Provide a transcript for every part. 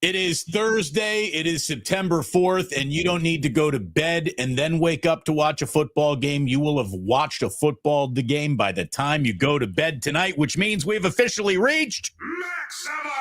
It is Thursday. It is September 4th, and you don't need to go to bed and then wake up to watch a football game. You will have watched a football game by the time you go to bed tonight, which means we've officially reached maximum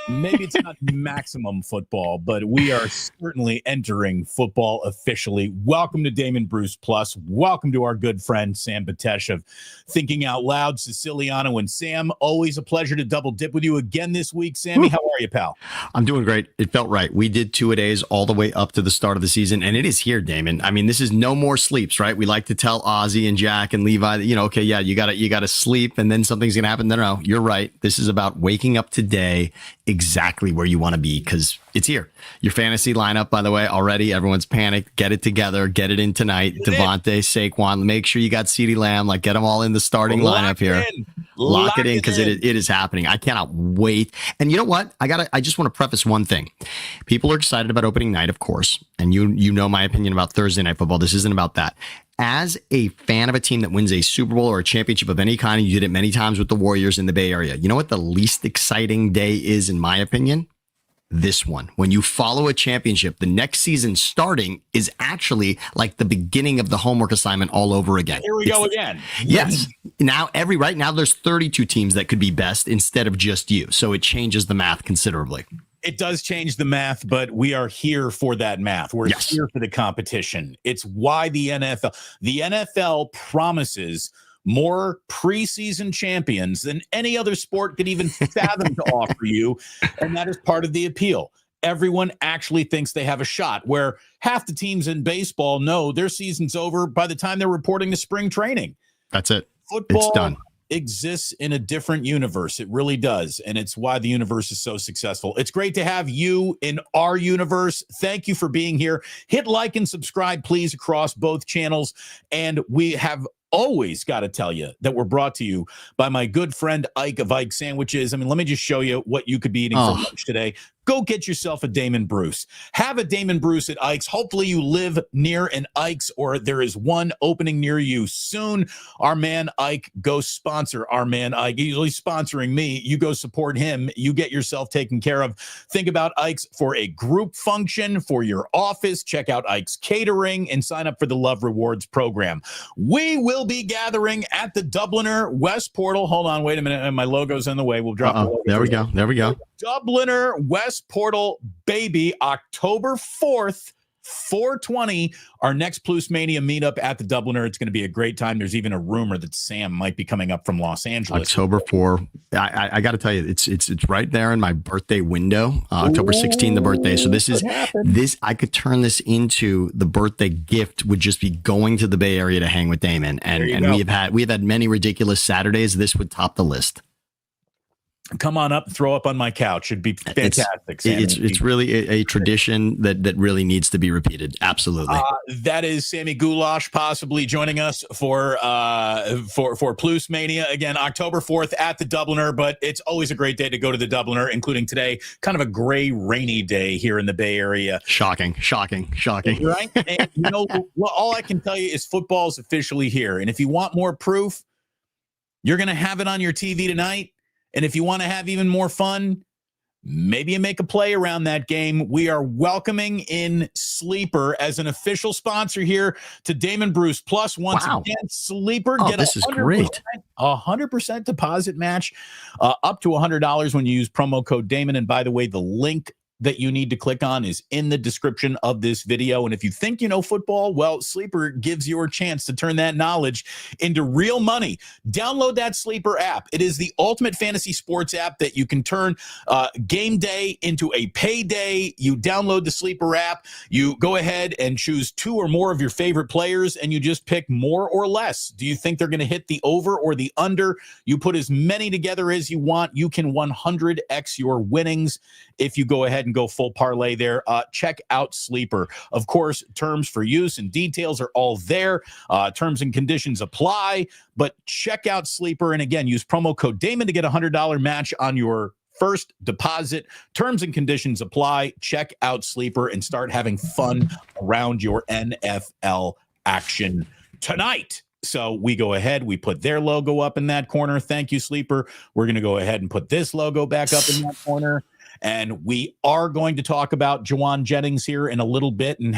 Maybe it's not maximum football, but we are certainly entering football officially. Welcome to Damon Bruce Plus. Welcome to our good friend Sam Batesh of Thinking Out Loud, Siciliano, and Sam. Always a pleasure to double dip with you again this week. Sammy, how are you, pal? I'm doing great. It felt right. We did 2-a-days all the way up to the start of the season, and it is here, Damon. I mean, this is no more sleeps, right? We like to tell Ozzy and Jack and Levi, okay, yeah, you gotta sleep, and then something's gonna happen. No, you're right. This is about waking up today exactly where you want to be, because it's here. Your fantasy lineup, by the way, already everyone's panicked. Get it together. Get it in tonight. Devontae, Saquon. Make sure you got CeeDee Lamb. Get them all in the starting lineup here. Lock it in, because it is happening. I cannot wait. And you know what? I just want to preface one thing. People are excited about opening night, of course. And you know my opinion about Thursday Night Football. This isn't about that. As a fan of a team that wins a Super Bowl or a championship of any kind, you did it many times with the Warriors in the Bay Area. You know what the least exciting day is, in my opinion? This one. When you follow a championship, the next season starting is actually like the beginning of the homework assignment all over again. Here we go again. Yes. Right now there's 32 teams that could be best instead of just you. So it changes the math considerably. It does change the math, but we are here for that math. We're here for the competition. It's why the NFL promises more preseason champions than any other sport could even fathom to offer you. And that is part of the appeal. Everyone actually thinks they have a shot, where half the teams in baseball know their season's over by the time they're reporting to spring training. That's it. Football it's done. Exists in a different universe. It really does. And it's why the universe is so successful. It's great to have you in our universe. Thank you for being here. Hit like and subscribe, please, across both channels. And we have always got to tell you that we're brought to you by my good friend Ike of Ike Sandwiches. I mean, let me just show you what you could be eating for lunch today. Go get yourself a Damon Bruce. Have a Damon Bruce at Ike's. Hopefully you live near an Ike's, or there is one opening near you soon. Our man Ike, go sponsor our man Ike. He's usually sponsoring me. You go support him. You get yourself taken care of. Think about Ike's for a group function, for your office. Check out Ike's Catering and sign up for the Love Rewards program. We will be gathering at the Dubliner West Portal. Hold on, wait a minute. My logo's in the way. We'll drop the logo. There we go. Dubliner West Portal, baby, October 4th, 420, our next Plus Mania meetup at the Dubliner. It's going to be a great time. There's even a rumor that Sam might be coming up from Los Angeles. October 4. I got to tell you, it's right there in my birthday window. October 16, the birthday. So this I could turn this into the birthday gift. Would just be going to the Bay Area to hang with Damon, and we've had many ridiculous Saturdays. This would top the list. Come on up, throw up on my couch. It'd be fantastic. It's really a tradition that really needs to be repeated. Absolutely. That is Sammy Goulash possibly joining us for Plus Mania again, October 4th at the Dubliner. But it's always a great day to go to the Dubliner, including today, kind of a gray, rainy day here in the Bay Area. Shocking. Right? And all I can tell you is football's officially here. And if you want more proof, you're going to have it on your TV tonight. And if you want to have even more fun, maybe you make a play around that game. We are welcoming in Sleeper as an official sponsor here to Damon Bruce Plus. Once again, Sleeper. Get this is great. 100% deposit match up to $100 when you use promo code Damon. And by the way, the link that you need to click on is in the description of this video. And if you think you know football, well, Sleeper gives you a chance to turn that knowledge into real money. Download that Sleeper app. It is the ultimate fantasy sports app that you can turn game day into a payday. You download the Sleeper app, you go ahead and choose two or more of your favorite players, and you just pick more or less. Do you think they're going to hit the over or the under? You put as many together as you want. You can 100x your winnings if you go ahead and go full parlay there. Check out Sleeper. Of course, terms for use and details are all there. Terms and conditions apply, but check out Sleeper. And again, use promo code Damon to get a $100 match on your first deposit. Terms and conditions apply. Check out Sleeper and start having fun around your NFL action tonight. So we go ahead, we put their logo up in that corner. Thank you, Sleeper. We're going to go ahead and put this logo back up in that corner. And we are going to talk about Jauan Jennings here in a little bit and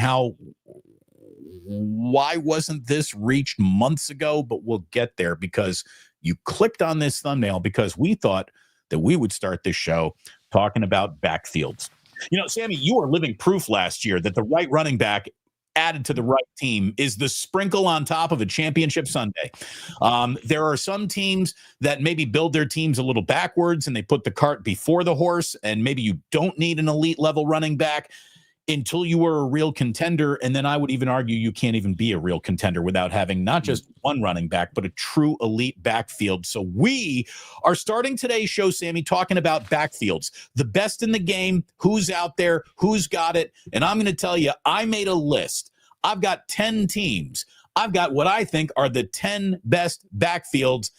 why wasn't this reached months ago? But we'll get there because you clicked on this thumbnail because we thought that we would start this show talking about backfields. Sammy, you were living proof last year that the right running back added to the right team is the sprinkle on top of a championship Sunday. There are some teams that maybe build their teams a little backwards and they put the cart before the horse, and maybe you don't need an elite level running back until you were a real contender. And then I would even argue you can't even be a real contender without having not just one running back, but a true elite backfield. So we are starting today's show, Sammy, talking about backfields, the best in the game, who's out there, who's got it. And I'm going to tell you, I made a list. I've got 10 teams. I've got what I think are the 10 best backfields.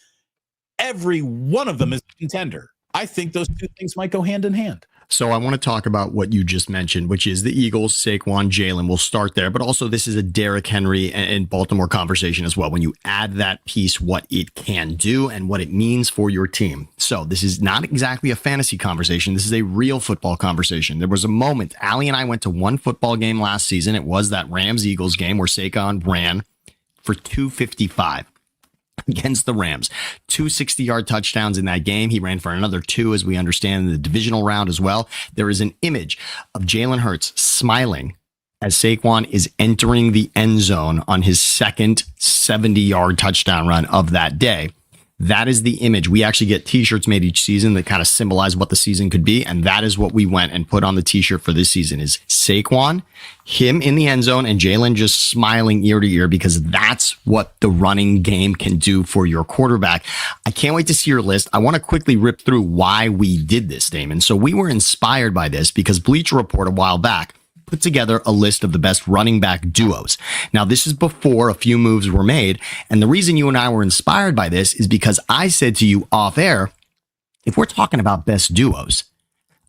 Every one of them is a contender. I think those two things might go hand in hand. So I want to talk about what you just mentioned, which is the Eagles, Saquon, Jalen. We'll start there, but also this is a Derrick Henry and Baltimore conversation as well. When you add that piece, what it can do and what it means for your team. So this is not exactly a fantasy conversation. This is a real football conversation. There was a moment, Allie and I went to one football game last season. It was that Rams-Eagles game where Saquon ran for 255. Against the Rams, 2 60-yard touchdowns in that game. He ran for another 2, as we understand, in the divisional round as well. There is an image of Jalen Hurts smiling as Saquon is entering the end zone on his second 70-yard touchdown run of that day. That is the image. We actually get t-shirts made each season that kind of symbolize what the season could be. And that is what we went and put on the t-shirt for this season is Saquon, him in the end zone, and Jalen just smiling ear to ear, because that's what the running game can do for your quarterback. I can't wait to see your list. I want to quickly rip through why we did this, Damon. So we were inspired by this because Bleacher Report a while back put together a list of the best running back duos. Now, this is before a few moves were made. And the reason you and I were inspired by this is because I said to you off air, if we're talking about best duos,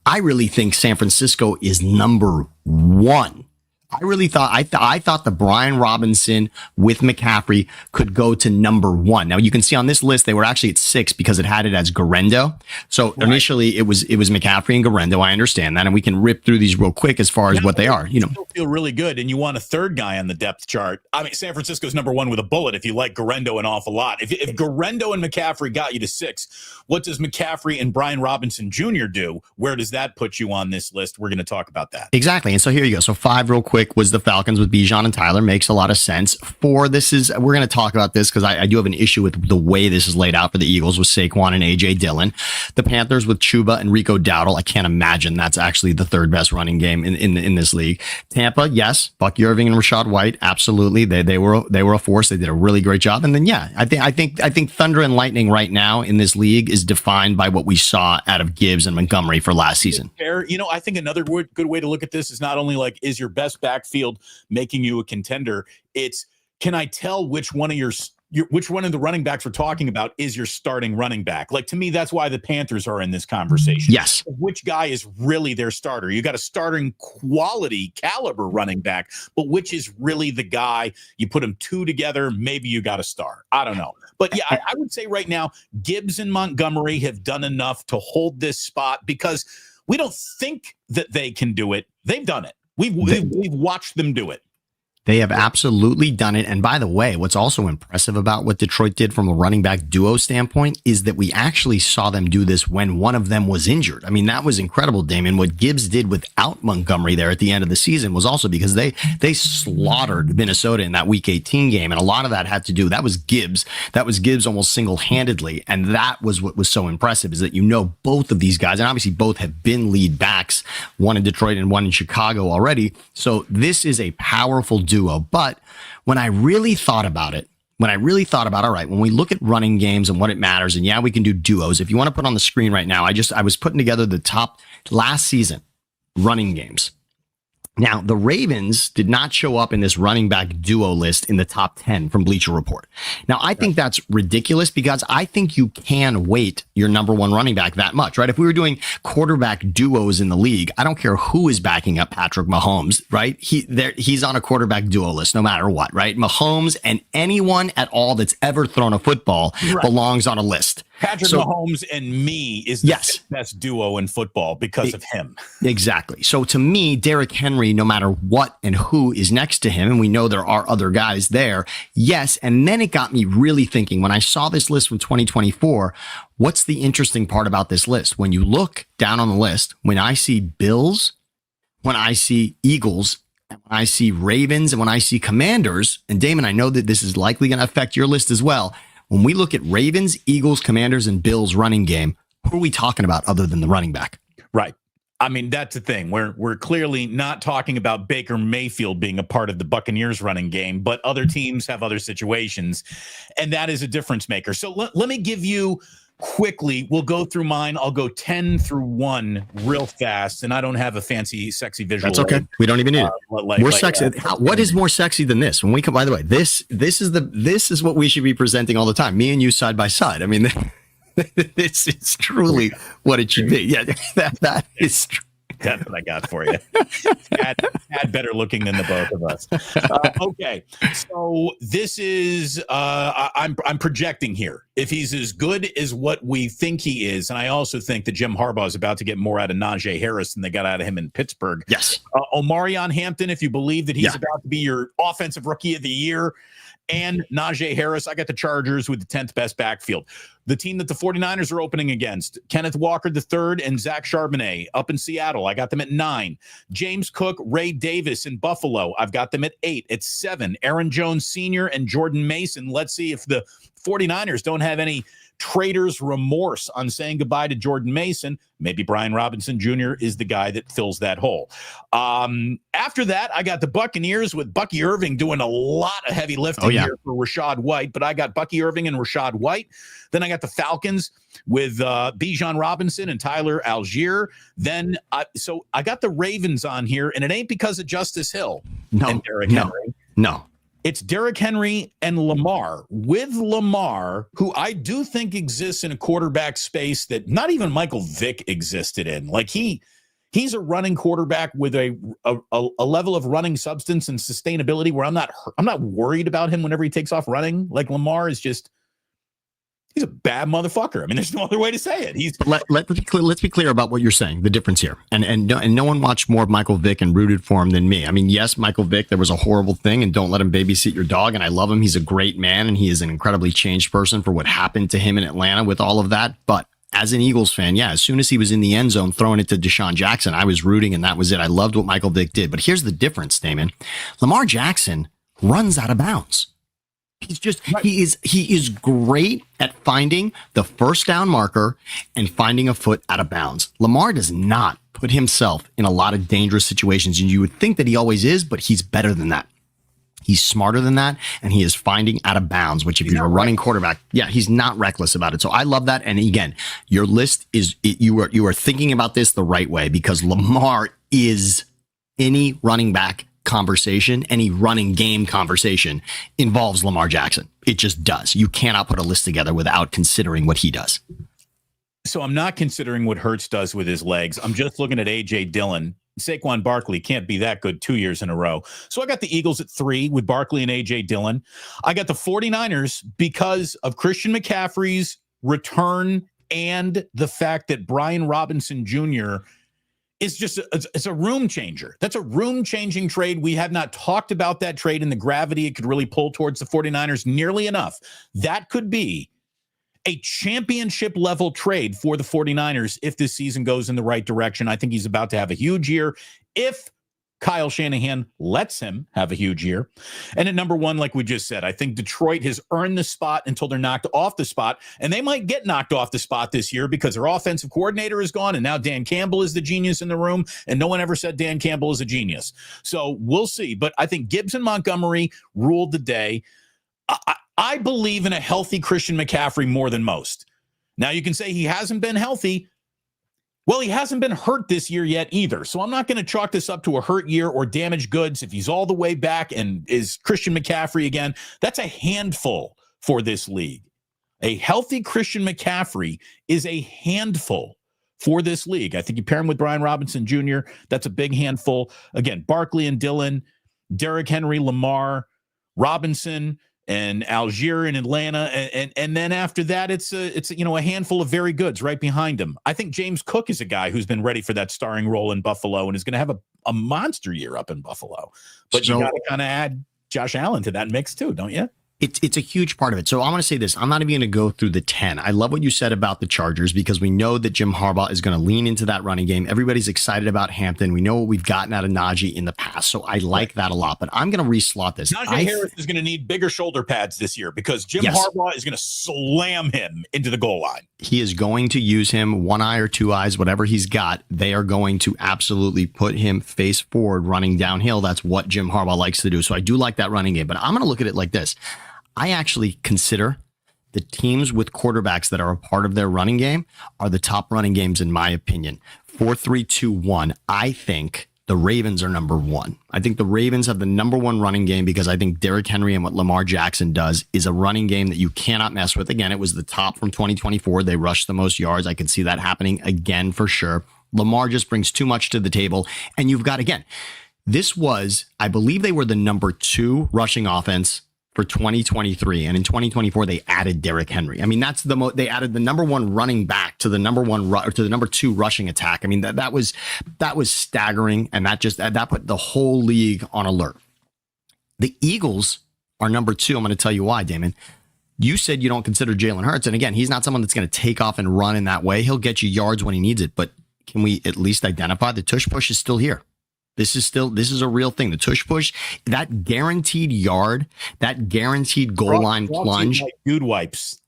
I really think San Francisco is number one. I really thought, I thought the Brian Robinson with McCaffrey could go to number one. Now you can see on this list, they were actually at 6 because it had it as Garendo. So initially it was McCaffrey and Garendo. I understand that. And we can rip through these real quick as far as what they are, Still feel really good. And you want a third guy on the depth chart. I mean, San Francisco's number one with a bullet if you like Garendo an awful lot. If Garendo and McCaffrey got you to 6, what does McCaffrey and Brian Robinson Jr. do? Where does that put you on this list? We're going to talk about that. Exactly. And so here you go. So 5 real quick was the Falcons with Bijan and Tyler. Makes a lot of sense. 4, we're going to talk about this because I do have an issue with the way this is laid out for the Eagles with Saquon and A.J. Dillon. The Panthers with Chuba and Rico Dowdle. I can't imagine that's actually the third best running game in this league. Tampa, yes. Bucky Irving and Rashad White, absolutely. They were a force. They did a really great job. And then, yeah, I think Thunder and Lightning right now in this league is defined by what we saw out of Gibbs and Montgomery for last season. Fair. I think another good way to look at this is not only like, is your best backfield making you a contender? It's, can I tell which one of the running backs we're talking about is your starting running back? Like, to me, that's why the Panthers are in this conversation. Yes. Which guy is really their starter? You got a starting quality caliber running back, but which is really the guy? You put them 2 together, maybe you got a star. I don't know. But yeah, I would say right now, Gibbs and Montgomery have done enough to hold this spot because we don't think that they can do it. They've done it. We've watched them do it. They have absolutely done it. And by the way, what's also impressive about what Detroit did from a running back duo standpoint is that we actually saw them do this when one of them was injured. I mean, that was incredible, Damon. What Gibbs did without Montgomery there at the end of the season was also because they slaughtered Minnesota in that Week 18 game. And a lot of that had to do, that was Gibbs. That was Gibbs almost single-handedly. And that was what was so impressive is that both of these guys, and obviously both have been lead backs, one in Detroit and one in Chicago already. So this is a powerful duo. But when I really thought about it, all right, when we look at running games and what it matters, and yeah, we can do duos. If you want to put on the screen right now, I was putting together the top last season running games. Now, the Ravens did not show up in this running back duo list in the top 10 from Bleacher Report. Now, I think that's ridiculous because I think you can weight your number one running back that much, right? If we were doing quarterback duos in the league, I don't care who is backing up Patrick Mahomes, right? He's on a quarterback duo list no matter what, right? Mahomes and anyone at all that's ever thrown a football belongs on a list. Patrick Mahomes and me is the best duo in football because of him. Exactly. So to me, Derrick Henry, no matter what and who is next to him, and we know there are other guys there, yes. And then it got me really thinking when I saw this list from 2024, what's the interesting part about this list? When you look down on the list, when I see Bills, when I see Eagles, and when I see Ravens, and when I see Commanders, and Damon, I know that this is likely going to affect your list as well. When we look at Ravens, Eagles, Commanders, and Bills running game, who are we talking about other than the running back? Right. I mean, that's the thing. We're clearly not talking about Baker Mayfield being a part of the Buccaneers running game, but other teams have other situations, and that is a difference maker. So let me give you quickly, we'll go through mine. I'll go 10 through 1 real fast, and I don't have a fancy, sexy visual. That's okay. We don't even need it. More sexy. What is more sexy than this? When we come, by the way, this is what we should be presenting all the time. Me and you side by side. I mean, this is truly what it should be. Yeah, that is true. That's what I got for you. Tad better looking than the both of us. Okay, so this is I'm projecting here. If he's as good as what we think he is, and I also think that Jim Harbaugh is about to get more out of Najee Harris than they got out of him in Pittsburgh. Yes. Omarion Hampton, if you believe that he's about to be your offensive rookie of the year, and Najee Harris, I got the Chargers with the 10th best backfield. The team that the 49ers are opening against, Kenneth Walker III and Zach Charbonnet up in Seattle. I got them at 9. James Cook, Ray Davis in Buffalo. I've got them at 8. At 7, Aaron Jones Sr. and Jordan Mason. Let's see if the 49ers don't have any trader's remorse on saying goodbye to Jordan Mason. Maybe Brian Robinson Jr. is the guy that fills that hole. After that, I got the Buccaneers with Bucky Irving doing a lot of heavy lifting here for Rashad White, but I got Bucky Irving and Rashad White. Then I got the Falcons with Bijan Robinson and Tyler Algier. Then, so I got the Ravens on here, and it ain't because of Justice Hill and Derrick Henry. No. It's Derrick Henry and Lamar, with Lamar, who I do think exists in a quarterback space that not even Michael Vick existed in. Like he's a running quarterback with a level of running substance and sustainability where I'm not worried about him whenever he takes off running. Like Lamar is just, he's a bad motherfucker. I mean, there's no other way to say it. Let's be clear about what you're saying, the difference here. And no one watched more of Michael Vick and rooted for him than me. I mean, yes, Michael Vick, there was a horrible thing, and don't let him babysit your dog. And I love him. He's a great man, and he is an incredibly changed person for what happened to him in Atlanta with all of that. But as an Eagles fan, as soon as he was in the end zone throwing it to Deshaun Jackson, I was rooting, and that was it. I loved what Michael Vick did. But here's the difference, Damon. Lamar Jackson runs out of bounds. He's just, he is great at finding the first down marker and finding a foot out of bounds. Lamar does not put himself in a lot of dangerous situations, and you would think that he always is, but he's better than that. He's smarter than that, and he is finding out of bounds, which if you're a running quarterback, he's not reckless about it. So I love that. And again, your list is, you are thinking about this the right way, because Lamar is any running back conversation, any running game conversation involves Lamar Jackson. It just does. You cannot put a list together without considering what he does. So I'm not considering what Hurts does with his legs. I'm just looking at A.J. Dillon. Saquon Barkley can't be that good 2 years in a row. So I got the Eagles at 3 with Barkley and A.J. Dillon. I got the 49ers because of Christian McCaffrey's return and the fact that Brian Robinson Jr. is just it's a room changer. That's a room changing trade. We have not talked about that trade and the gravity it could really pull towards the 49ers nearly enough. That could be a championship level trade for the 49ers if this season goes in the right direction. I think he's about to have a huge year if Kyle Shanahan lets him have a huge year. And at number 1, like we just said, I think Detroit has earned the spot until they're knocked off the spot. And they might get knocked off the spot this year because their offensive coordinator is gone. And now Dan Campbell is the genius in the room. And no one ever said Dan Campbell is a genius. So we'll see. But I think Gibbs and Montgomery ruled the day. I believe in a healthy Christian McCaffrey more than most. Now you can say he hasn't been healthy. Well, he hasn't been hurt this year yet either. So I'm not going to chalk this up to a hurt year or damaged goods. If he's all the way back and is Christian McCaffrey again, that's a handful for this league. A healthy Christian McCaffrey is a handful for this league. I think you pair him with Brian Robinson Jr., that's a big handful. Again, Barkley and Dillon, Derrick Henry, Lamar, Robinson, and Algier in Atlanta, and then after that, it's a handful of very goods right behind him. I think James Cook is a guy who's been ready for that starring role in Buffalo and is going to have a monster year up in Buffalo. But you got to kind of add Josh Allen to that mix too, don't you? It's a huge part of it. So I want to say this. I'm not even going to go through the 10. I love what you said about the Chargers because we know that Jim Harbaugh is going to lean into that running game. Everybody's excited about Hampton. We know what we've gotten out of Najee in the past. So I like that a lot. But I'm going to reslot this. Najee Harris is going to need bigger shoulder pads this year because Jim Harbaugh is going to slam him into the goal line. He is going to use him one eye or two eyes, whatever he's got. They are going to absolutely put him face forward running downhill. That's what Jim Harbaugh likes to do. So I do like that running game. But I'm going to look at it like this. I actually consider the teams with quarterbacks that are a part of their running game are the top running games, in my opinion. 4-3-2-1. I think the Ravens are number one. I think the Ravens have the number one running game because I think Derrick Henry and what Lamar Jackson does is a running game that you cannot mess with. Again, it was the top from 2024. They rushed the most yards. I can see that happening again for sure. Lamar just brings too much to the table. And you've got, again, this was, I believe they were the number 2 rushing offense for 2023, and in 2024 they added Derrick Henry. I mean, that's they added the number 1 running back to the number 1 to the number 2 rushing attack. I mean, that was staggering, and that put the whole league on alert. The Eagles are number 2. I'm going to tell you why, Damon. You said you don't consider Jalen Hurts, and again, he's not someone that's going to take off and run in that way. He'll get you yards when he needs it, but can we at least identify the tush push is still here? This is a real thing. The tush push, that guaranteed yard, that guaranteed goal line plunge. Dude wipes.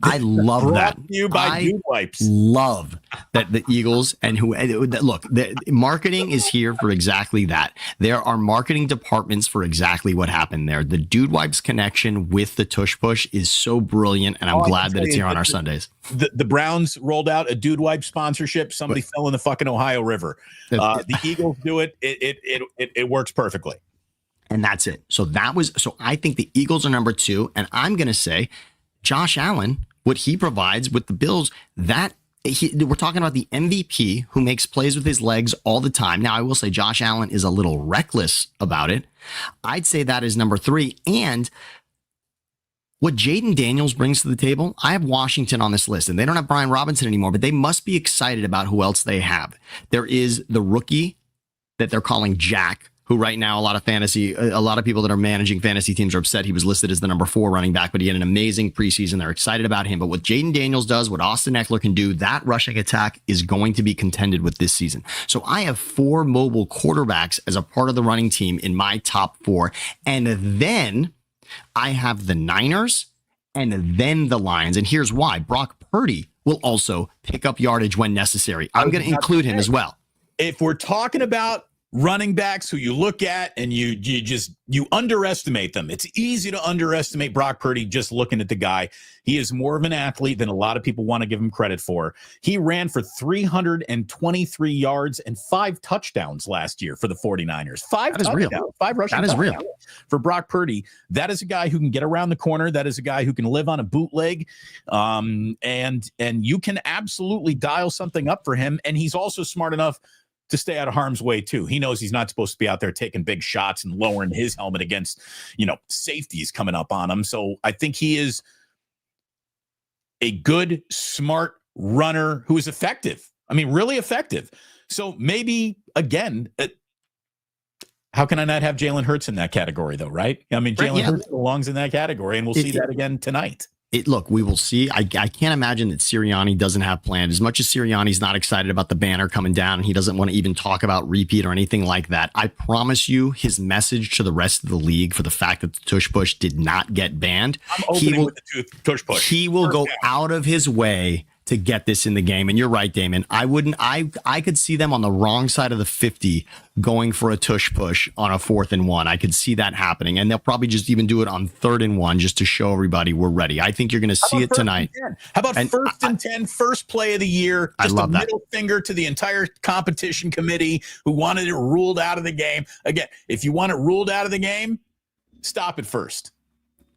I love that. You by Dude Wipes. Love that the Eagles and look, the marketing is here for exactly that. There are marketing departments for exactly what happened there. The Dude Wipes connection with the tush push is so brilliant, and I'm glad that it's here on our Sundays. The Browns rolled out a Dude Wipe sponsorship. Somebody fell in the fucking Ohio River. The Eagles do it. It works perfectly. And that's it. So I think the Eagles are number 2, and I'm going to say Josh Allen, what he provides with the Bills, we're talking about the MVP who makes plays with his legs all the time. Now, I will say Josh Allen is a little reckless about it. I'd say that is number 3. And what Jaden Daniels brings to the table, I have Washington on this list, and they don't have Brian Robinson anymore, but they must be excited about who else they have. There is the rookie that they're calling Jack, who right now a lot of people that are managing fantasy teams are upset he was listed as the number 4 running back, but he had an amazing preseason. They're excited about him. But what Jaden Daniels does, what Austin Eckler can do, that rushing attack is going to be contended with this season. So I have 4 mobile quarterbacks as a part of the running team in my top 4. And then I have the Niners and then the Lions. And here's why. Brock Purdy will also pick up yardage when necessary. I'm going to include him as well. If we're talking about running backs who you look at and you underestimate them. It's easy to underestimate Brock Purdy just looking at the guy. He is more of an athlete than a lot of people want to give him credit for. He ran for 323 yards and 5 touchdowns last year for the 49ers. 5 touchdowns, real. 5 rushing touchdowns. That is real. For Brock Purdy, that is a guy who can get around the corner. That is a guy who can live on a bootleg. And you can absolutely dial something up for him. And he's also smart enough to stay out of harm's way too. He knows he's not supposed to be out there taking big shots and lowering his helmet against, safeties coming up on him. So I think he is a good, smart runner who is effective. I mean, really effective. So maybe again, how can I not have Jalen Hurts in that category though? Right. I mean, Jalen Hurts belongs in that category, and we'll see that again tonight. Look, we will see. I can't imagine that Sirianni doesn't have planned. As much as Sirianni's not excited about the banner coming down and he doesn't want to even talk about repeat or anything like that, I promise you his message to the rest of the league for the fact that the tush push did not get banned, I'm opening with the tush push. He will go out of his way to get this in the game. And you're right, Damon. I could see them on the wrong side of the 50 going for a tush push on a 4th and 1. I could see that happening. And they'll probably just even do it on 3rd and 1 just to show everybody we're ready. I think you're going to see it tonight. How about 1st and 10, first play of the year? Just I love a middle finger to the entire competition committee who wanted it ruled out of the game. Again, if you want it ruled out of the game, stop it first.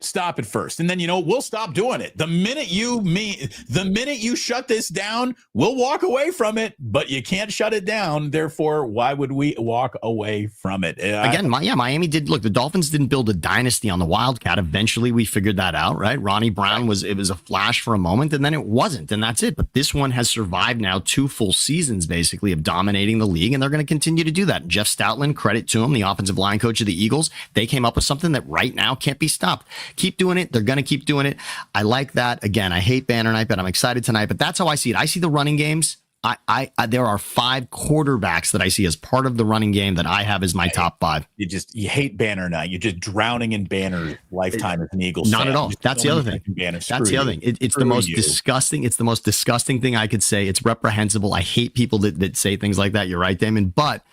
Stop it first. And then, we'll stop doing it. The minute you shut this down, we'll walk away from it, but you can't shut it down. Therefore, why would we walk away from it? Again, Miami did. Look, the Dolphins didn't build a dynasty on the Wildcat. Eventually, we figured that out, right? Ronnie Brown was a flash for a moment, and then it wasn't, and that's it. But this one has survived now 2 full seasons, basically, of dominating the league, and they're going to continue to do that. Jeff Stoutland, credit to him, the offensive line coach of the Eagles, they came up with something that right now can't be stopped. Keep doing it. They're going to keep doing it. I like that. Again, I hate banner night, but I'm excited tonight. But that's how I see it. I see the running games. There are 5 quarterbacks that I see as part of the running game that I have as my top 5. You hate banner night. You're just drowning in banner lifetime as an Eagles. Not at all. That's the other thing. That's the other thing. It's the most disgusting. It's the most disgusting thing I could say. It's reprehensible. I hate people that say things like that. You're right, Damon. But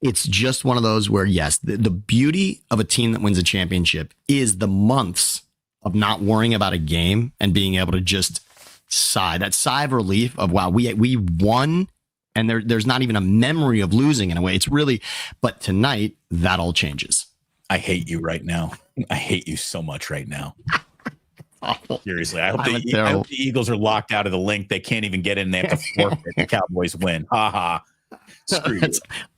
it's just one of those where, yes, the beauty of a team that wins a championship is the months of not worrying about a game and being able to just sigh. That sigh of relief of, wow, we won, and there's not even a memory of losing in a way. It's really, but tonight, that all changes. I hate you right now. I hate you so much right now. Seriously, I hope the Eagles are locked out of the link. They can't even get in. They have to forfeit. The Cowboys win. Ha ha.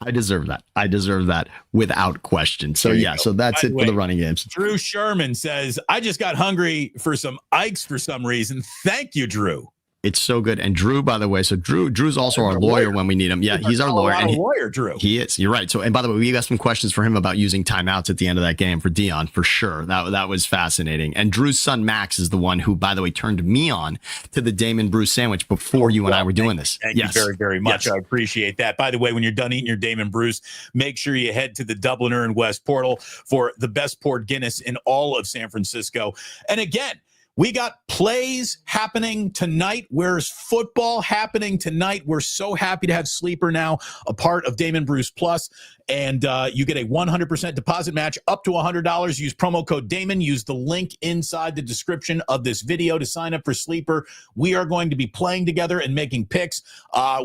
I deserve that. I deserve that without question. So so that's it for the running games. Drew Sherman says, I just got hungry for some Ikes for some reason. Thank you, Drew. It's so good. And Drew, by the way, so Drew's also our lawyer when we need him. Yeah, he's our lawyer. And lawyer, Drew. He is. You're right. So, and by the way, we got some questions for him about using timeouts at the end of that game for Dion, for sure. That was fascinating. And Drew's son, Max, is the one who, by the way, turned me on to the Damon Bruce sandwich before you and I were doing this. Thank you very, very much. Yes. I appreciate that. By the way, when you're done eating your Damon Bruce, make sure you head to the Dubliner and West Portal for the best poured Guinness in all of San Francisco. And again, we got plays happening tonight. Where's football happening tonight? We're so happy to have Sleeper now a part of Damon Bruce Plus. And you get a 100% deposit match up to $100. Use promo code Damon. Use the link inside the description of this video to sign up for Sleeper. We are going to be playing together and making picks.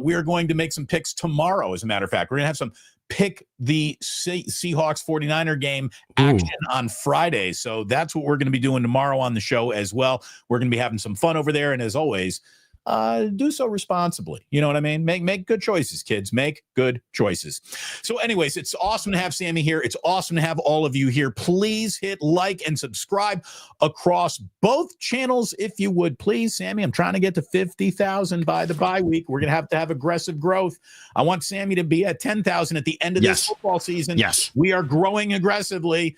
We are going to make some picks tomorrow, as a matter of fact. We're going to have some pick the Seahawks 49er game action on Friday. So that's what we're going to be doing tomorrow on the show as well. We're going to be having some fun over there. And as always, do so responsibly. You know what I mean? Make good choices, kids. Make good choices. So anyways, it's awesome to have Sammy here. It's awesome to have all of you here. Please hit like and subscribe across both channels if you would, please. Sammy, I'm trying to get to 50,000 by the bye week. We're going to have aggressive growth. I want Sammy to be at 10,000 at the end of this football season. Yes. We are growing aggressively.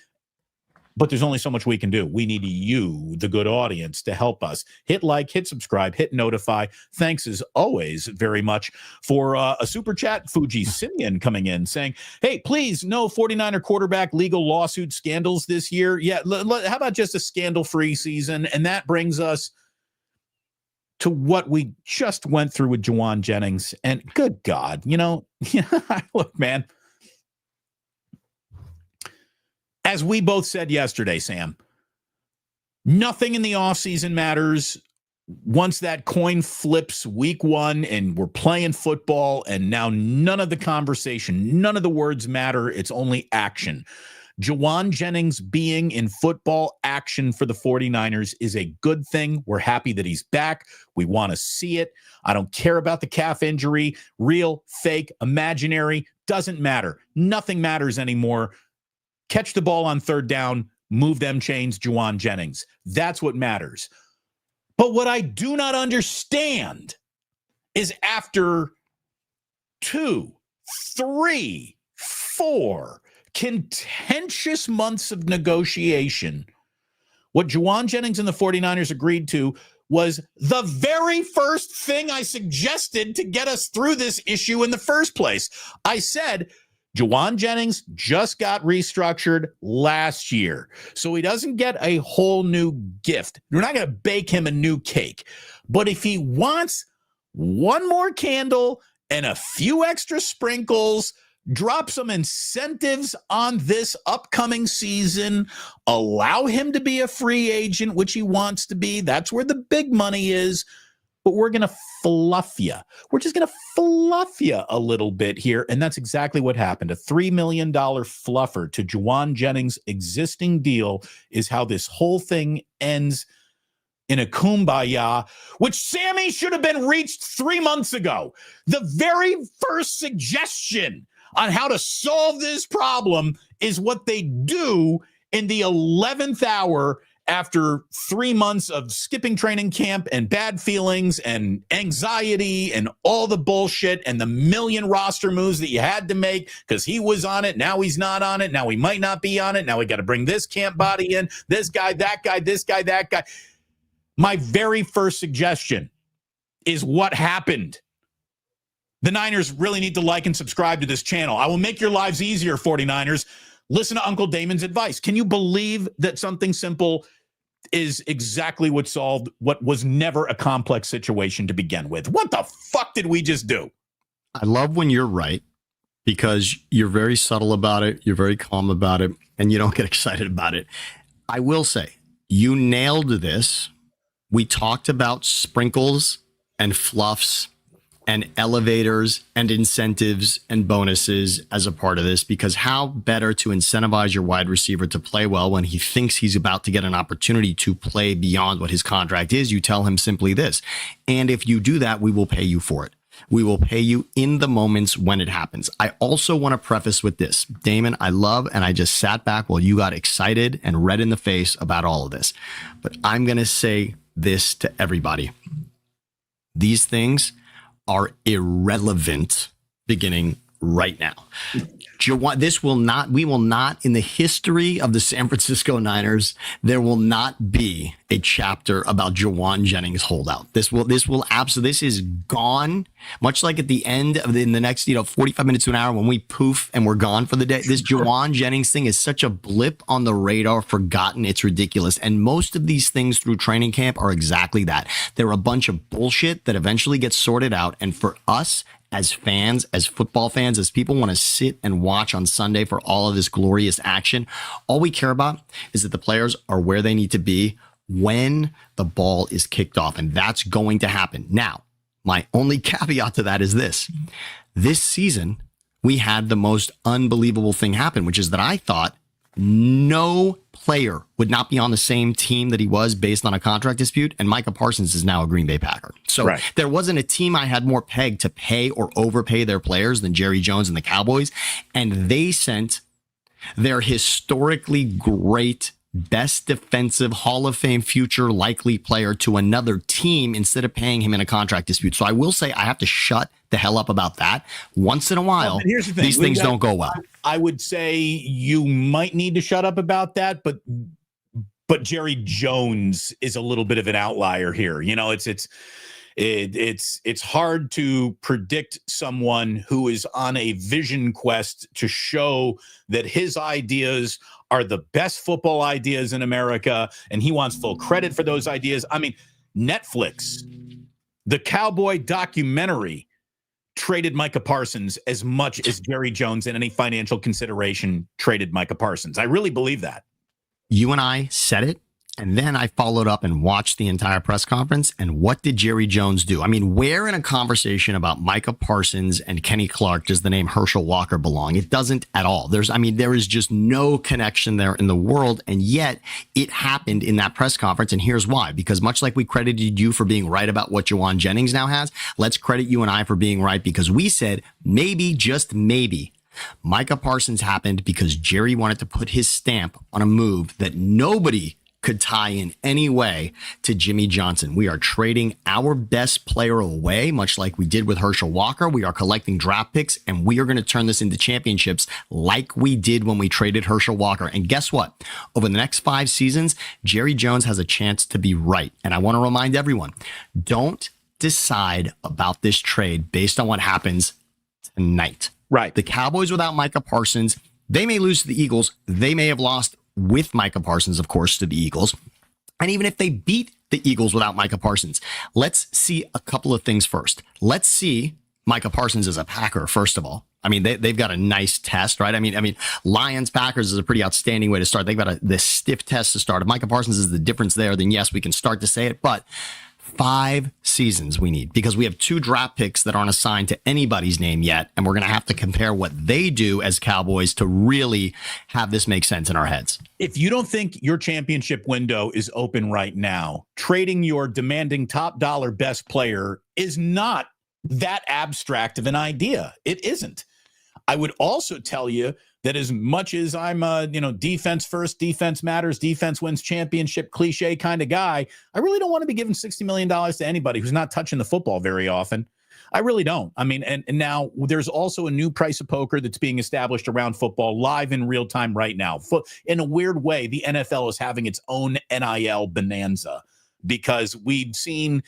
But there's only so much we can do. We need you, the good audience, to help us. Hit like, hit subscribe, hit notify. Thanks as always very much for a super chat. Fuji Simeon coming in saying, hey, please, no 49er quarterback legal lawsuit scandals this year. Yeah, how about just a scandal-free season? And that brings us to what we just went through with Jauan Jennings. And good God, look, man. As we both said yesterday, Sam, nothing in the offseason matters once that coin flips week 1 and we're playing football, and now none of the conversation, none of the words matter. It's only action. Jauan Jennings being in football action for the 49ers is a good thing. We're happy that he's back. We want to see it. I don't care about the calf injury, real, fake, imaginary, doesn't matter. Nothing matters anymore. Catch the ball on 3rd down, move them chains, Jauan Jennings. That's what matters. But what I do not understand is after 2, 3, 4 contentious months of negotiation, what Jauan Jennings and the 49ers agreed to was the very first thing I suggested to get us through this issue in the first place. I said, Jauan Jennings just got restructured last year, so he doesn't get a whole new gift. We're not going to bake him a new cake. But if he wants one more candle and a few extra sprinkles, drop some incentives on this upcoming season, allow him to be a free agent, which he wants to be. That's where the big money is. But we're going to fluff you. We're just going to fluff you a little bit here. And that's exactly what happened. A $3 million fluffer to Jauan Jennings' existing deal is how this whole thing ends in a kumbaya, which, Sammy, should have been reached 3 months ago. The very first suggestion on how to solve this problem is what they do in the 11th hour after 3 months of skipping training camp and bad feelings and anxiety and all the bullshit and the million roster moves that you had to make because he was on it. Now he's not on it. Now he might not be on it. Now we got to bring this camp body in, this guy, that guy, this guy, that guy. My very first suggestion is what happened. The Niners really need to like and subscribe to this channel. I will make your lives easier, 49ers. Listen to Uncle Damon's advice. Can you believe that something simple is exactly what solved what was never a complex situation to begin with? What the fuck did we just do? I love when you're right because you're very subtle about it. You're very calm about it and you don't get excited about it. I will say you nailed this. We talked about sprinkles and fluffs and elevators and incentives and bonuses as a part of this, because how better to incentivize your wide receiver to play well when he thinks he's about to get an opportunity to play beyond what his contract is? You tell him simply this. And if you do that, we will pay you for it. We will pay you in the moments when it happens. I also want to preface with this. Damon, I love, and I just sat back while you got excited and red in the face about all of this. But I'm going to say this to everybody. These things are irrelevant beginning right now. We will not, in the history of the San Francisco Niners, there will not be a chapter about Jauan Jennings holdout. This is gone, much like at the end of in the next, 45 minutes to an hour when we poof and we're gone for the day. This Jauan Jennings thing is such a blip on the radar, forgotten. It's ridiculous. And most of these things through training camp are exactly that. They're a bunch of bullshit that eventually gets sorted out. And for us, as fans, as football fans, as people want to sit and watch on Sunday for all of this glorious action, all we care about is that the players are where they need to be when the ball is kicked off. And that's going to happen. Now, my only caveat to that is this. This season, we had the most unbelievable thing happen, which is that I thought no player would not be on the same team that he was based on a contract dispute. And Micah Parsons is now a Green Bay Packer. So There wasn't a team I had more pegged to pay or overpay their players than Jerry Jones and the Cowboys. And they sent their historically great, best defensive Hall of Fame future likely player to another team instead of paying him in a contract dispute. So I will say I have to shut the hell up about that. Once in a while, here's the thing. These things don't go well. I would say you might need to shut up about that, but Jerry Jones is a little bit of an outlier here. It's hard to predict someone who is on a vision quest to show that his ideas are the best football ideas in America, and he wants full credit for those ideas. I mean, Netflix, the Cowboy documentary, traded Micah Parsons as much as Jerry Jones in any financial consideration traded Micah Parsons. I really believe that. You and I said it. And then I followed up and watched the entire press conference. And what did Jerry Jones do? I mean, where in a conversation about Micah Parsons and Kenny Clark does the name Herschel Walker belong? It doesn't at all. There is just no connection there in the world. And yet it happened in that press conference. And here's why. Because much like we credited you for being right about what Jauan Jennings now has, let's credit you and I for being right, because we said maybe, just maybe, Micah Parsons happened because Jerry wanted to put his stamp on a move that nobody could tie in any way to Jimmy Johnson. We are trading our best player away, much like we did with Herschel Walker. We are collecting draft picks, and we are going to turn this into championships like we did when we traded Herschel Walker. And guess what? Over the next 5 seasons, Jerry Jones has a chance to be right. And I want to remind everyone, don't decide about this trade based on what happens tonight. Right. The Cowboys without Micah Parsons, they may lose to the Eagles. They may have lost with Micah Parsons, of course, to the Eagles. And even if they beat the Eagles without Micah Parsons, let's see a couple of things first. Let's see Micah Parsons as a Packer, first of all. I mean, they've got a nice test, right? I mean, Lions Packers is a pretty outstanding way to start. They've got this stiff test to start. If Micah Parsons is the difference there, then yes, we can start to say it. But 5 seasons we need, because we have 2 draft picks that aren't assigned to anybody's name yet. And we're going to have to compare what they do as Cowboys to really have this make sense in our heads. If you don't think your championship window is open right now, trading your demanding top dollar best player is not that abstract of an idea. It isn't. I would also tell you that as much as I'm a, defense first, defense matters, defense wins championship cliche kind of guy, I really don't want to be giving $60 million to anybody who's not touching the football very often. I really don't. I mean, and now there's also a new price of poker that's being established around football live in real time right now. In a weird way, the NFL is having its own NIL bonanza because we've seen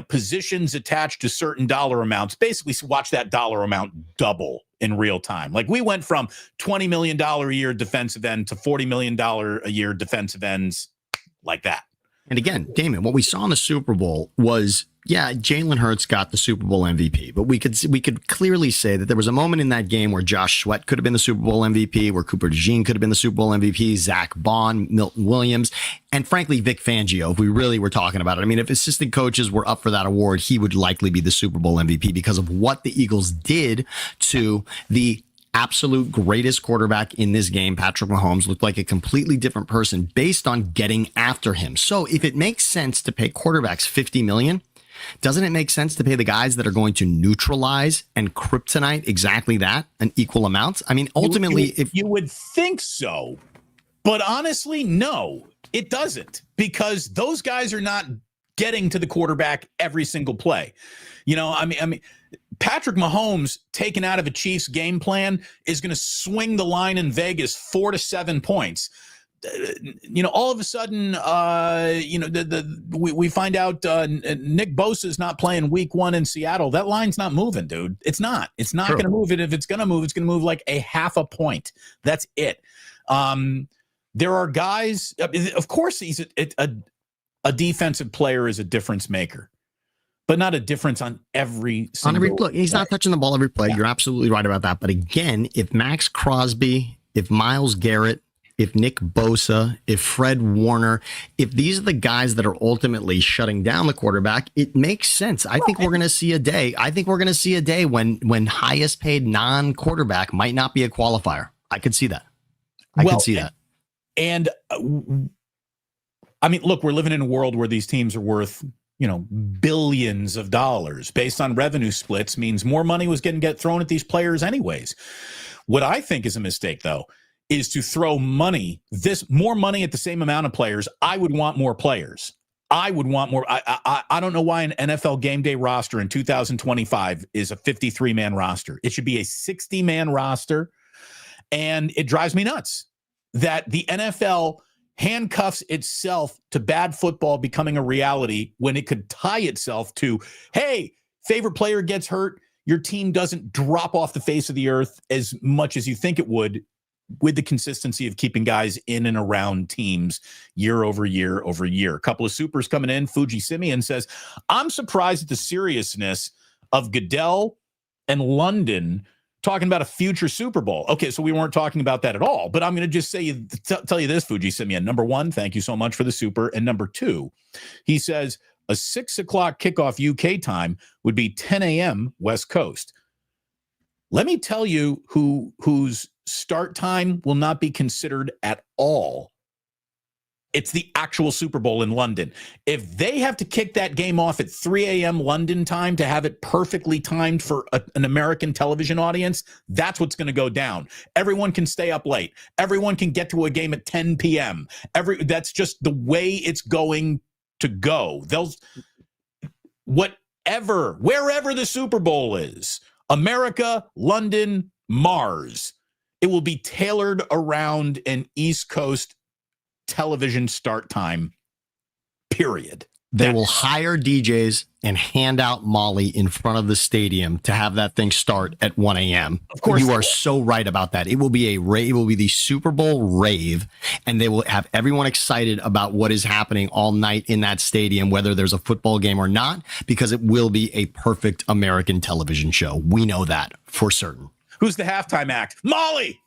positions attached to certain dollar amounts, basically watch that dollar amount double in real time. Like we went from $20 million a year defensive end to $40 million a year defensive ends like that. And again, Damon, what we saw in the Super Bowl was, Jalen Hurts got the Super Bowl MVP, but we could clearly say that there was a moment in that game where Josh Sweat could have been the Super Bowl MVP, where Cooper DeJean could have been the Super Bowl MVP, Zach Bond, Milton Williams, and frankly, Vic Fangio, if we really were talking about it. I mean, if assistant coaches were up for that award, he would likely be the Super Bowl MVP because of what the Eagles did to the absolute greatest quarterback in this game. Patrick Mahomes looked like a completely different person based on getting after him. So if it makes sense to pay quarterbacks $50 million, doesn't it make sense to pay the guys that are going to neutralize and kryptonite exactly that, an equal amount? I mean, ultimately, if you would think so, but honestly, no, it doesn't, because those guys are not getting to the quarterback every single play. I mean, Patrick Mahomes taken out of a Chiefs game plan is going to swing the line in Vegas 4 to 7 points. All of a sudden, we find out Nick Bosa is not playing week 1 in Seattle. That line's not moving, dude. It's not going to move. If it's going to move, it's going to move like a half a point. That's it. There are guys, of course, he's a defensive player is a difference maker, but not a difference on every single look. He's not touching the ball every play. Yeah. You're absolutely right about that. But again, if Max Crosby, if Myles Garrett, if Nick Bosa, if Fred Warner, if these are the guys that are ultimately shutting down the quarterback, it makes sense. I think we're going to see a day. When highest paid non-quarterback might not be a qualifier. I could see that. I could see that. And I mean, look, we're living in a world where these teams are worth, billions of dollars based on revenue splits, means more money was going to get thrown at these players anyways. What I think is a mistake, though, is to throw more money at the same amount of players. I would want more players. I would want more. I don't know why an NFL game day roster in 2025 is a 53-man roster. It should be a 60-man roster. And it drives me nuts that the NFL handcuffs itself to bad football becoming a reality when it could tie itself to, hey, favorite player gets hurt, your team doesn't drop off the face of the earth as much as you think it would, with the consistency of keeping guys in and around teams year over year over year. A couple of supers coming in. Fuji Simeon says, I'm surprised at the seriousness of Goodell and London talking about a future Super Bowl. Okay, so we weren't talking about that at all, but I'm going to just tell you this, Fuji Simeon. Number 1, thank you so much for the super. And number 2, he says a 6 o'clock kickoff UK time would be 10 a.m. West Coast. Let me tell you whose start time will not be considered at all. It's the actual Super Bowl in London. If they have to kick that game off at 3 a.m. London time to have it perfectly timed for an American television audience, that's what's going to go down. Everyone can stay up late. Everyone can get to a game at 10 p.m. That's just the way it's going to go. Wherever the Super Bowl is, America, London, Mars, it will be tailored around an East Coast television start time, period. They will hire DJs and hand out Molly in front of the stadium to have that thing start at 1 a.m. Of course. You are so right about that. It will be a rave. It will be the Super Bowl rave, and they will have everyone excited about what is happening all night in that stadium, whether there's a football game or not, because it will be a perfect American television show. We know that for certain. Who's the halftime act? Molly!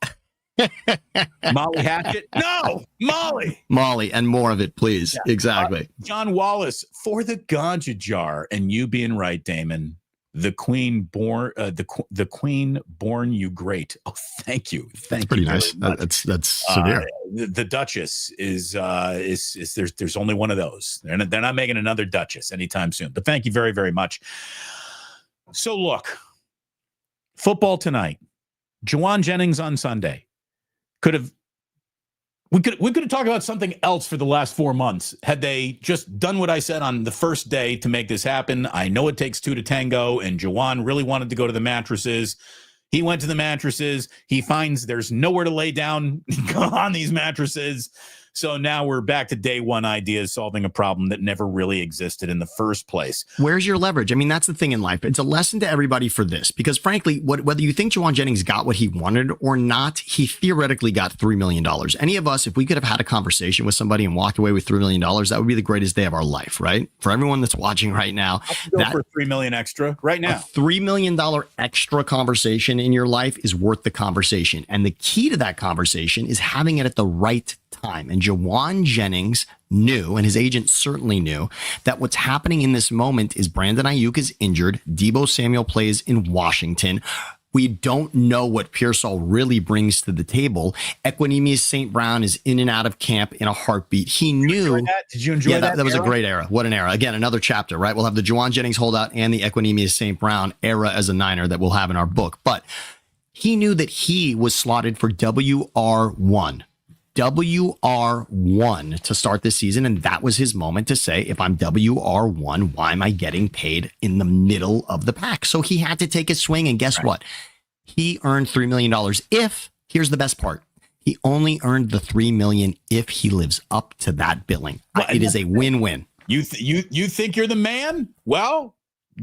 Molly Hatchet? No, Molly. Molly, and more of it, please. Yeah. Exactly. John Wallace, for the ganja jar, and you being right, Damon. The queen born, the queen born you great. Oh, thank you, thank you. Pretty nice. That's severe. The Duchess is there's only one of those. They're not making another Duchess anytime soon. But thank you very, very much. So look, football tonight. Jauan Jennings on Sunday. We could have talked about something else for the last 4 months had they just done what I said on the first day to make this happen. I know it takes two to tango, and Jauan really wanted to go to the mattresses. He went to the mattresses. He finds there's nowhere to lay down on these mattresses. So now we're back to day one ideas, solving a problem that never really existed in the first place. Where's your leverage? I mean, that's the thing in life. It's a lesson to everybody for this, because frankly, whether you think Jauan Jennings got what he wanted or not, he theoretically got $3 million. Any of us, if we could have had a conversation with somebody and walked away with $3 million, that would be the greatest day of our life, right? For everyone that's watching right now, that for $3 million extra right now. A $3 million extra conversation in your life is worth the conversation. And the key to that conversation is having it at the right time. And Jauan Jennings knew, and his agent certainly knew, that what's happening in this moment is Brandon Ayuk is injured. Deebo Samuel plays in Washington. We don't know what Pearsall really brings to the table. Equinemius St. Brown is in and out of camp in a heartbeat. He knew. Did you enjoy that? That was a great era. What an era. Again, another chapter, right? We'll have the Jauan Jennings holdout and the Equinemius St. Brown era as a Niner that we'll have in our book. But he knew that he was slotted for WR1. WR1 to start this season, and that was his moment to say, if I'm WR1, why am I getting paid in the middle of the pack? So he had to take a swing, and guess what? He earned $3 million. Here's the best part, he only earned the $3 million if he lives up to that billing. It is a win-win. You think you're the man? Well,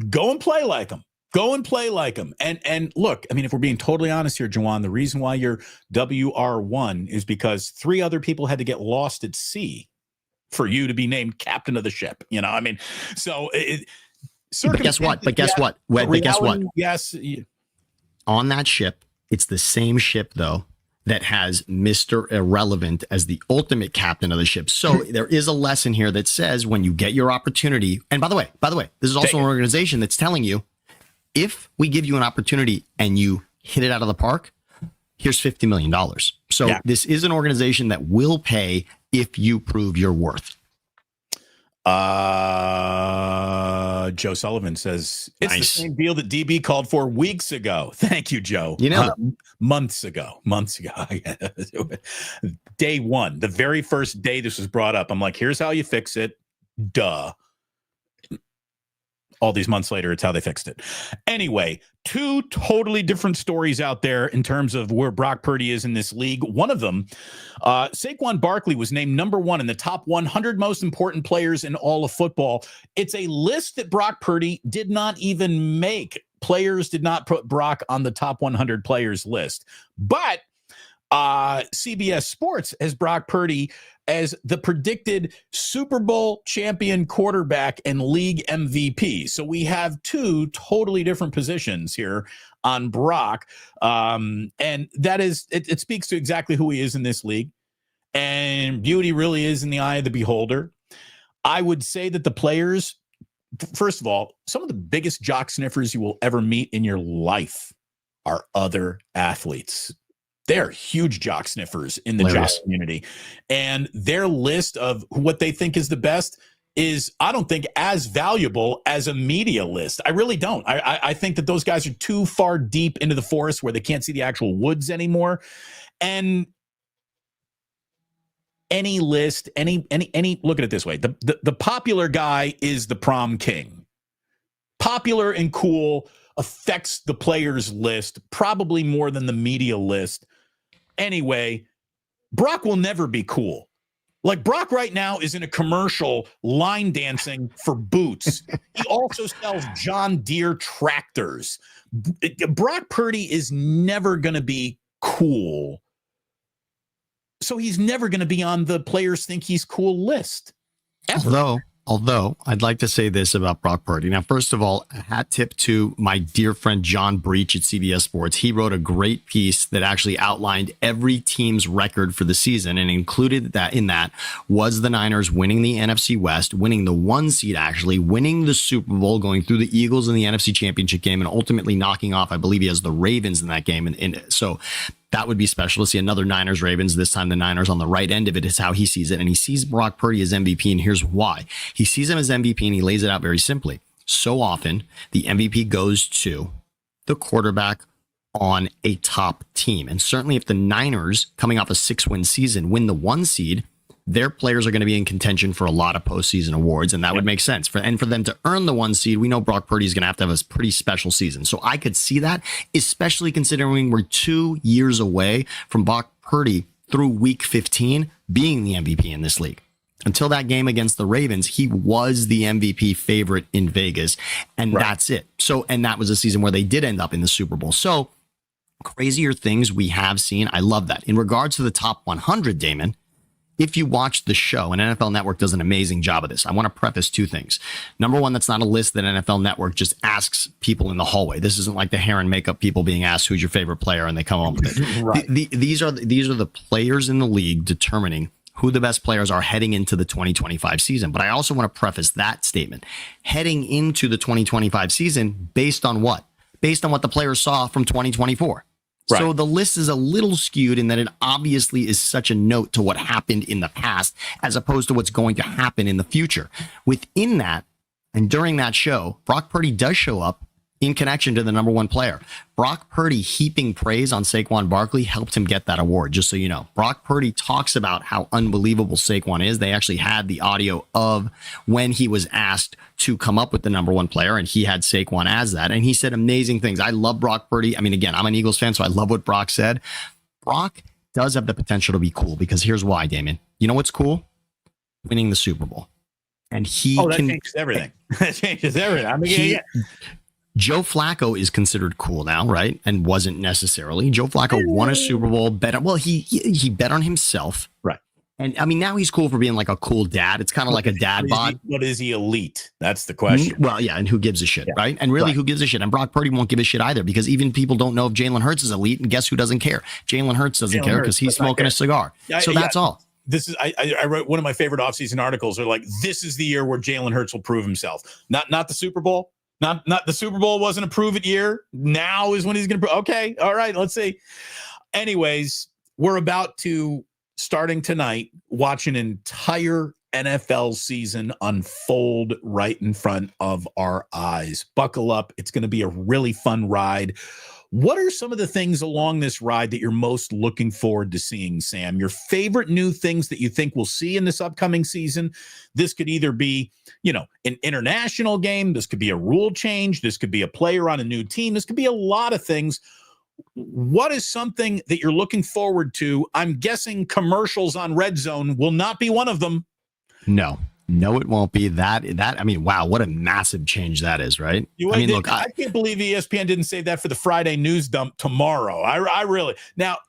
go and play like him. Go and play like him. And look, I mean, if we're being totally honest here, Jauan, the reason why you're WR1 is because 3 other people had to get lost at sea for you to be named captain of the ship. You know, I mean, so but guess what? Yes. On that ship, it's the same ship, though, that has Mr. Irrelevant as the ultimate captain of the ship. So there is a lesson here that says when you get your opportunity, and by the way, this is also an organization that's telling you, if we give you an opportunity and you hit it out of the park, here's $50 million. So This is an organization that will pay if you prove your worth. Joe Sullivan says it's the same deal that DB called for weeks ago. Thank you, Joe. You know, months ago. Day one, the very first day this was brought up, I'm like, here's how you fix it. Duh. All these months later, it's how they fixed it. Anyway, 2 totally different stories out there in terms of where Brock Purdy is in this league. One of them, Saquon Barkley was named number 1 in the top 100 most important players in all of football. It's a list that Brock Purdy did not even make. Players did not put Brock on the top 100 players list. But CBS Sports has Brock Purdy as the predicted Super Bowl champion quarterback and league MVP. So we have 2 totally different positions here on Brock. And that is, it speaks to exactly who he is in this league. And beauty really is in the eye of the beholder. I would say that the players, first of all, some of the biggest jock sniffers you will ever meet in your life are other athletes. They're huge jock sniffers in the jock community. And their list of what they think is the best is, I don't think, as valuable as a media list. I really don't. I think that those guys are too far deep into the forest where they can't see the actual woods anymore. And any list, any look at it this way. The popular guy is the prom king. Popular and cool affects the players list probably more than the media list. Anyway, Brock will never be cool. Like Brock right now is in a commercial line dancing for boots. He also sells John Deere tractors. Brock Purdy is never going to be cool. So he's never going to be on the players think he's cool list. Ever. Although I'd like to say this about Brock Purdy. Now, first of all, a hat tip to my dear friend John Breach at CBS Sports. He wrote a great piece that actually outlined every team's record for the season, and included that in that was the Niners winning the NFC West, winning the 1 seed, actually winning the Super Bowl, going through the Eagles in the NFC Championship game, and ultimately knocking off, I believe he has the Ravens in that game. And so that would be special to see another Niners Ravens. This time the Niners on the right end of it is how he sees it. And he sees Brock Purdy as MVP. And here's why. He sees him as MVP, and he lays it out very simply. So often the MVP goes to the quarterback on a top team. And certainly if the Niners, coming off a 6-win season, win the 1 seed, their players are going to be in contention for a lot of postseason awards, and that would make sense. For them to earn the 1 seed, we know Brock Purdy is going to have a pretty special season. So I could see that, especially considering we're 2 years away from Brock Purdy through week 15 being the MVP in this league. Until that game against the Ravens, he was the MVP favorite in Vegas, and that's it. So, and that was a season where they did end up in the Super Bowl. So crazier things we have seen. I love that. In regards to the top 100, Damon, if you watch the show, and NFL Network does an amazing job of this, I want to preface 2 things. Number one, that's not a list that NFL Network just asks people in the hallway. This isn't like the hair and makeup people being asked who's your favorite player and they come up with it. Right. These are the players in the league determining who the best players are heading into the 2025 season. But I also want to preface that statement. Heading into the 2025 season based on what? Based on what the players saw from 2024. Right. So the list is a little skewed in that it obviously is such a note to what happened in the past as opposed to what's going to happen in the future. Within that, and during that show, Brock Purdy does show up in connection to the number 1 player. Brock Purdy heaping praise on Saquon Barkley helped him get that award, just so you know. Brock Purdy talks about how unbelievable Saquon is. They actually had the audio of when he was asked to come up with the number 1 player, and he had Saquon as that, and he said amazing things. I love Brock Purdy. I mean, again, I'm an Eagles fan, so I love what Brock said. Brock does have the potential to be cool, because here's why, Damon. You know what's cool? Winning the Super Bowl. And he that changes everything. That changes everything. I mean, Joe Flacco is considered cool now, right? And wasn't necessarily. Joe Flacco won a Super Bowl, he bet on himself. Right. And I mean, now he's cool for being like a cool dad. It's kind of like a dad bod. But is he elite? That's the question. Well, yeah. And who gives a shit, right? And really, who gives a shit? And Brock Purdy won't give a shit either, because even people don't know if Jalen Hurts is elite. And guess who doesn't care? Jalen Hurts doesn't care because he's smoking a cigar. So that's all. This is I wrote one of my favorite offseason articles. Are like, this is the year where Jalen Hurts will prove himself. Not the Super Bowl. Not the Super Bowl wasn't a prove it year. Now is when he's going to prove. Okay. All right. Let's see. Anyways, we're about to, starting tonight, watch an entire NFL season unfold right in front of our eyes. Buckle up. It's going to be a really fun ride. What are some of the things along this ride that you're most looking forward to seeing, Sam? Your favorite new things that you think we'll see in this upcoming season? This could either be, an international game. This could be a rule change. This could be a player on a new team. This could be a lot of things. What is something that you're looking forward to? I'm guessing commercials on Red Zone will not be one of them. No, it won't be that. I mean, wow, what a massive change that is, right? I can't believe ESPN didn't say that for the Friday news dump tomorrow. I really. Now,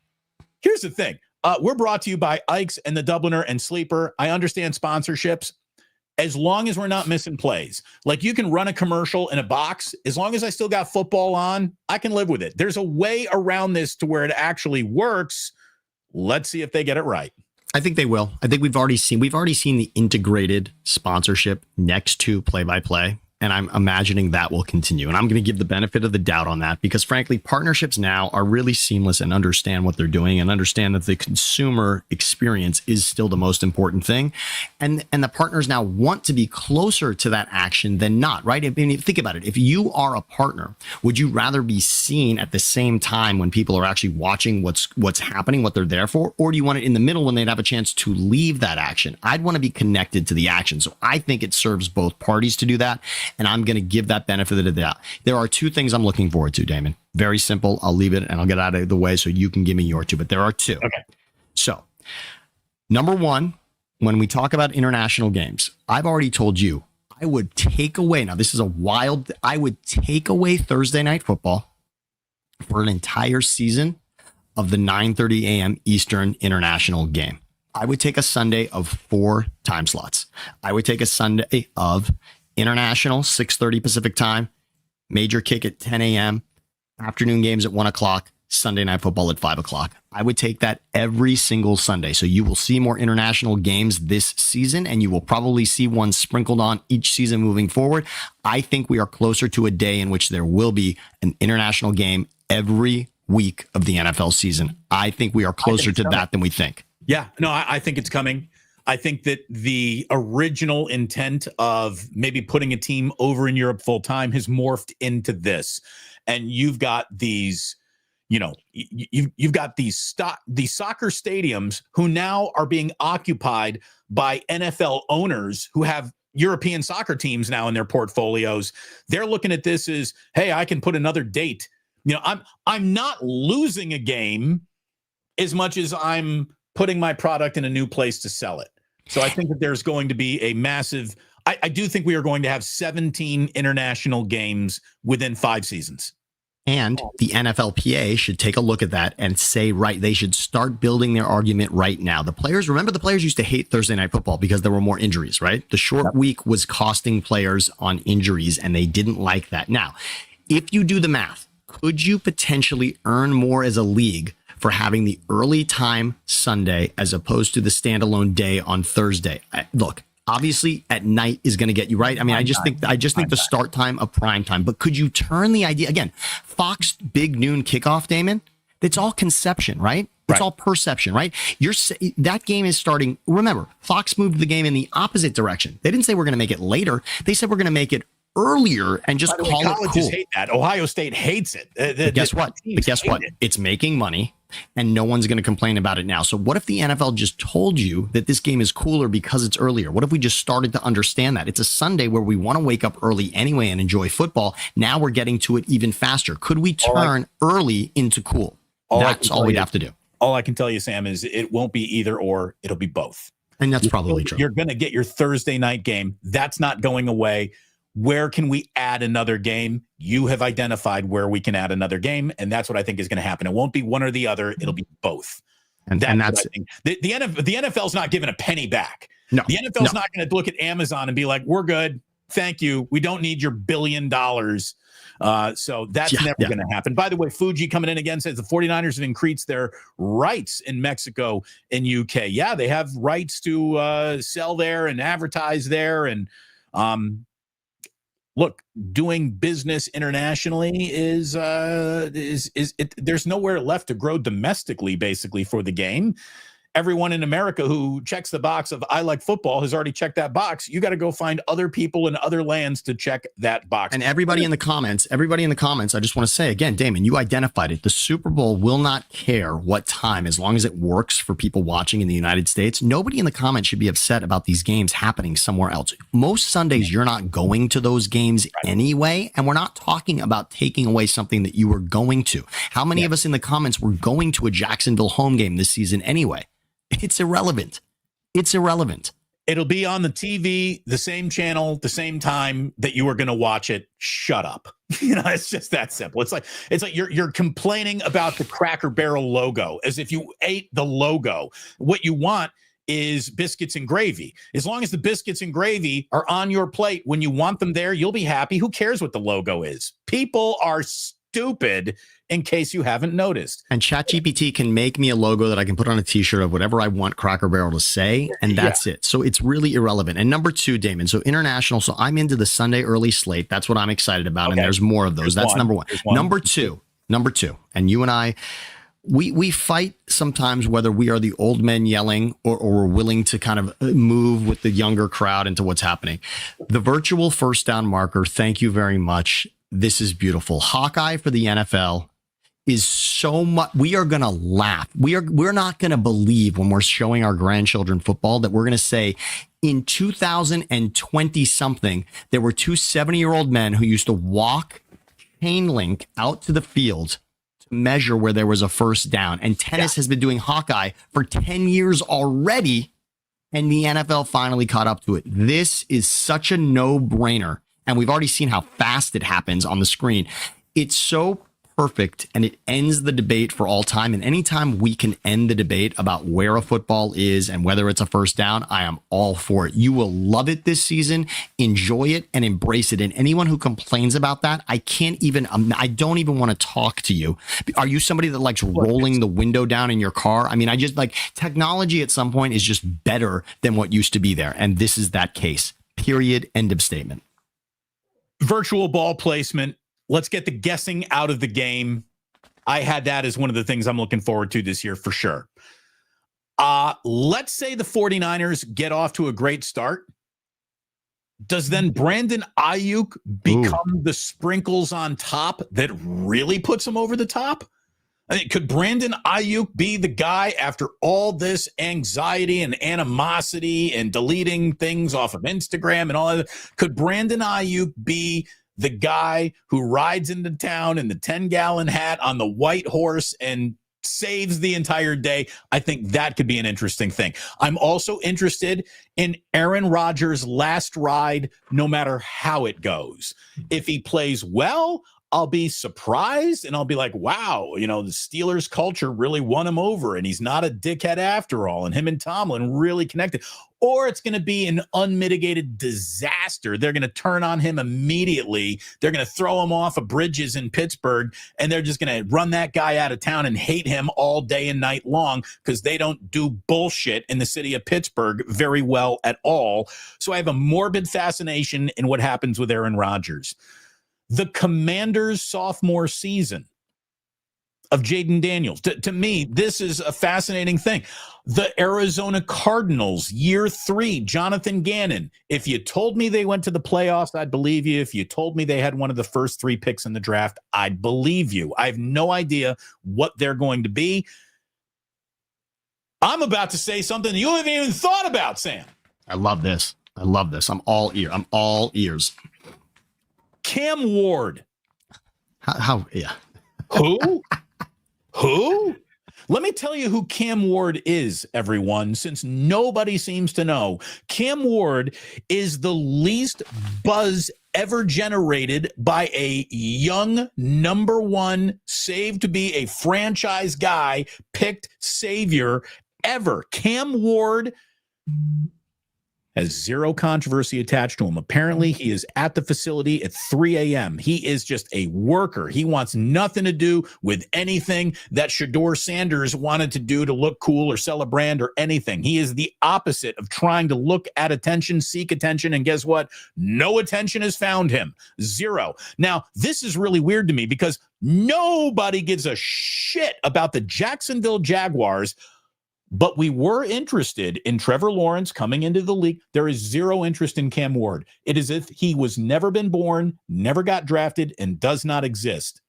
here's the thing. We're brought to you by Ike's and the Dubliner and Sleeper. I understand sponsorships. As long as we're not missing plays, like you can run a commercial in a box, as long as I still got football on, I can live with it. There's a way around this to where it actually works. Let's see if they get it right. I think they will. I think we've already seen the integrated sponsorship next to play-by-play. And I'm imagining that will continue. And I'm going to give the benefit of the doubt on that, because frankly, partnerships now are really seamless and understand what they're doing and understand that the consumer experience is still the most important thing. And the partners now want to be closer to that action than not, right? I mean, think about it. If you are a partner, would you rather be seen at the same time when people are actually watching what's happening, what they're there for? Or do you want it in the middle when they'd have a chance to leave that action? I'd want to be connected to the action. So I think it serves both parties to do that. And I'm going to give that benefit of the doubt. There are 2 things I'm looking forward to, Damon. Very simple. I'll leave it and I'll get out of the way so you can give me your 2. But there are 2. Okay. So, number 1, when we talk about international games, I've already told you I would take away. Now, this is I would take away Thursday night football for an entire season of the 9:30 a.m. Eastern international game. I would take a Sunday of 4 time slots. I would take a Sunday of international, 6:30 Pacific time, major kick at 10 a.m., afternoon games at 1 o'clock, Sunday night football at 5 o'clock. I would take that every single Sunday. So you will see more international games this season, and you will probably see one sprinkled on each season moving forward. I think we are closer to a day in which there will be an international game every week of the NFL season. I think we are closer to that than we think. Yeah, no, I think it's coming. I think that the original intent of maybe putting a team over in Europe full time has morphed into this. And you've got these, you've got these soccer stadiums who now are being occupied by NFL owners who have European soccer teams now in their portfolios. They're looking at this as, hey, I can put another date. I'm not losing a game as much as I'm putting my product in a new place to sell it. So I think that there's going to be a massive, I do think we are going to have 17 international games within 5 seasons. And the NFLPA should take a look at that and say, right, they should start building their argument right now. The players used to hate Thursday night football because there were more injuries, right? The short week was costing players on injuries, and they didn't like that. Now, if you do the math, could you potentially earn more as a league for having the early time Sunday as opposed to the standalone day on Thursday? Look, obviously at night is going to get you right. I mean, I just think the start time of prime time, but could you turn the idea again, Fox big noon kickoff, Damon? It's all conception, right? It's all perception, right? That game is starting. Remember, Fox moved the game in the opposite direction. They didn't say we're going to make it later. They said we're going to make it earlier and just call it cool. Colleges hate that. Ohio State hates it. Guess what? It's making money, and no one's going to complain about it now. So what if the NFL just told you that this game is cooler because it's earlier? What if we just started to understand that? It's a Sunday where we want to wake up early anyway and enjoy football. Now we're getting to it even faster. Could we turn early into cool? That's all we'd have to do. All I can tell you, Sam, is it won't be either or. It'll be both. And that's probably true. You're going to get your Thursday night game. That's not going away. Where can we add another game? You have identified where we can add another game, and that's what I think is going to happen. It won't be one or the other. It'll be both. And that's what I think. The NFL's not giving a penny back. No, the NFL's not going to look at Amazon and be like, we're good. Thank you. We don't need your $1 billion. So that's never going to happen. By the way, Fuji coming in again says the 49ers have increased their rights in Mexico and UK. Yeah, they have rights to sell there and advertise there. And look, doing business internationally is there's nowhere left to grow domestically, basically, for the game. Everyone in America who checks the box of I like football has already checked that box. You got to go find other people in other lands to check that box. And everybody in the comments, I just want to say again, Damon, you identified it. The Super Bowl will not care what time, as long as it works for people watching in the United States. Nobody in the comments should be upset about these games happening somewhere else. Most Sundays, you're not going to those games anyway. And we're not talking about taking away something that you were going to. How many of us in the comments were going to a Jacksonville home game this season anyway? It's irrelevant. It'll be on the TV, the same channel, the same time that you were going to watch it. Shut up. It's just that simple. It's like you're complaining about the Cracker Barrel logo as if you ate the logo. What you want is biscuits and gravy. As long as the biscuits and gravy are on your plate when you want them there, you'll be happy. Who cares what the logo is? People are stupid, in case you haven't noticed. And ChatGPT can make me a logo that I can put on a t-shirt of whatever I want Cracker Barrel to say, and that's it. So it's really irrelevant. And number 2, Damon, so international. So I'm into the Sunday early slate. That's what I'm excited about. Okay. And there's more of those. That's number 1. Number two, and you and I, we fight sometimes whether we are the old men yelling or we're willing to kind of move with the younger crowd into what's happening. The virtual first down marker, thank you very much. This is beautiful. Hawkeye for the NFL is so much. We are going to laugh. We're not going to believe when we're showing our grandchildren football that we're going to say in 2020 something, there were 2 70-year-old men who used to walk chain link out to the field to measure where there was a first down. And tennis has been doing Hawkeye for 10 years already. And the NFL finally caught up to it. This is such a no-brainer. And we've already seen how fast it happens on the screen. It's so perfect, and it ends the debate for all time. And anytime we can end the debate about where a football is and whether it's a first down, I am all for it. You will love it this season, enjoy it, and embrace it. And anyone who complains about that, I don't even want to talk to you. Are you somebody that likes rolling the window down in your car? I mean, I just like technology at some point is just better than what used to be there. And this is that case. Period. End of statement. Virtual ball placement. Let's get the guessing out of the game. I had that as one of the things I'm looking forward to this year for sure. Let's say the 49ers get off to a great start. Does then Brandon Ayuk become the sprinkles on top that really puts him over the top? I mean, could Brandon Ayuk be the guy after all this anxiety and animosity and deleting things off of Instagram and all that? Could Brandon Ayuk be the guy who rides into town in the 10-gallon hat on the white horse and saves the entire day? I think that could be an interesting thing. I'm also interested in Aaron Rodgers' last ride, no matter how it goes. If he plays well, I'll be surprised and I'll be like, wow, the Steelers culture really won him over and he's not a dickhead after all. And him and Tomlin really connected. Or it's going to be an unmitigated disaster. They're going to turn on him immediately. They're going to throw him off of bridges in Pittsburgh, and they're just going to run that guy out of town and hate him all day and night long because they don't do bullshit in the city of Pittsburgh very well at all. So I have a morbid fascination in what happens with Aaron Rodgers. The Commanders' sophomore season of Jaden Daniels. To me, this is a fascinating thing. The Arizona Cardinals, year 3, Jonathan Gannon. If you told me they went to the playoffs, I'd believe you. If you told me they had one of the first 3 picks in the draft, I'd believe you. I have no idea what they're going to be. I'm about to say something you haven't even thought about, Sam. I love this. I'm all ears. Cam Ward. How yeah. Who? Let me tell you who Cam Ward is, everyone, since nobody seems to know. Cam Ward is the least buzz ever generated by a young number 1 saved to be a franchise guy, picked savior ever. Cam Ward has zero controversy attached to him. Apparently, he is at the facility at 3 a.m. He is just a worker. He wants nothing to do with anything that Shedeur Sanders wanted to do to look cool or sell a brand or anything. He is the opposite of trying to look at attention, seek attention, and guess what? No attention has found him. Zero. Now, this is really weird to me because nobody gives a shit about the Jacksonville Jaguars. But we were interested in Trevor Lawrence coming into the league. There is zero interest in Cam Ward. It is as if he was never been born, never got drafted, and does not exist.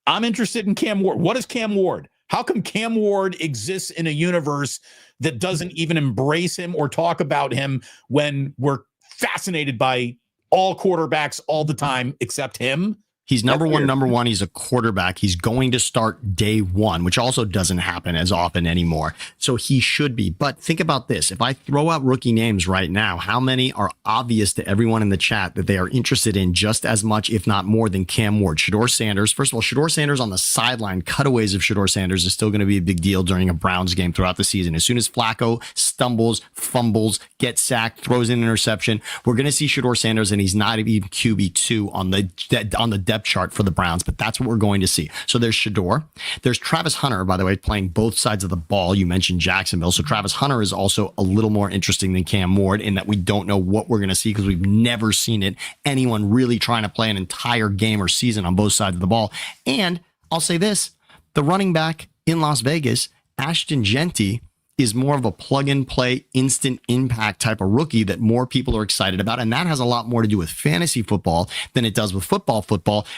I'm interested in Cam Ward. What is Cam Ward? How come Cam Ward exists in a universe that doesn't even embrace him or talk about him when we're fascinated by all quarterbacks all the time except him? He's number one. He's a quarterback. He's going to start day 1, which also doesn't happen as often anymore. So he should be. But think about this. If I throw out rookie names right now, how many are obvious to everyone in the chat that they are interested in just as much, if not more, than Cam Ward? Shedeur Sanders. First of all, Shedeur Sanders on the sideline, cutaways of Shedeur Sanders is still going to be a big deal during a Browns game throughout the season. As soon as Flacco stumbles, fumbles, gets sacked, throws in an interception, we're going to see Shedeur Sanders, and he's not even QB2 on the depth chart for the Browns, but that's what we're going to see. So there's Shedeur. There's Travis Hunter, by the way, playing both sides of the ball. You mentioned Jacksonville. So Travis Hunter is also a little more interesting than Cam Ward in that we don't know what we're going to see because we've never seen it. Anyone really trying to play an entire game or season on both sides of the ball. And I'll say this, the running back in Las Vegas, Ashton Genty, is more of a plug-and-play, instant impact type of rookie that more people are excited about. And that has a lot more to do with fantasy football than it does with football,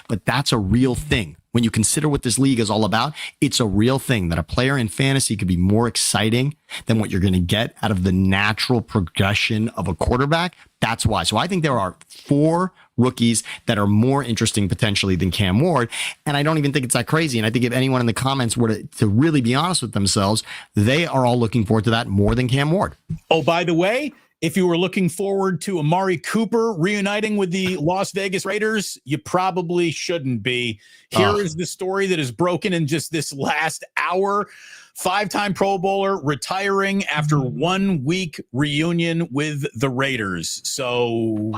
but that's a real thing. when you consider what this league is all about, it's a real thing that a player in fantasy could be more exciting than what you're going to get out of the natural progression of a quarterback. That's why. So I think there are 4 rookies that are more interesting potentially than Cam Ward. And I don't even think it's that crazy. And I think if anyone in the comments were to really be honest with themselves, they are all looking forward to that more than Cam Ward. Oh, by the way, if you were looking forward to Amari Cooper reuniting with the Las Vegas Raiders, you probably shouldn't be. Here is the story that is broken in just this last hour. 5-time Pro Bowler retiring after 1 week reunion with the Raiders. So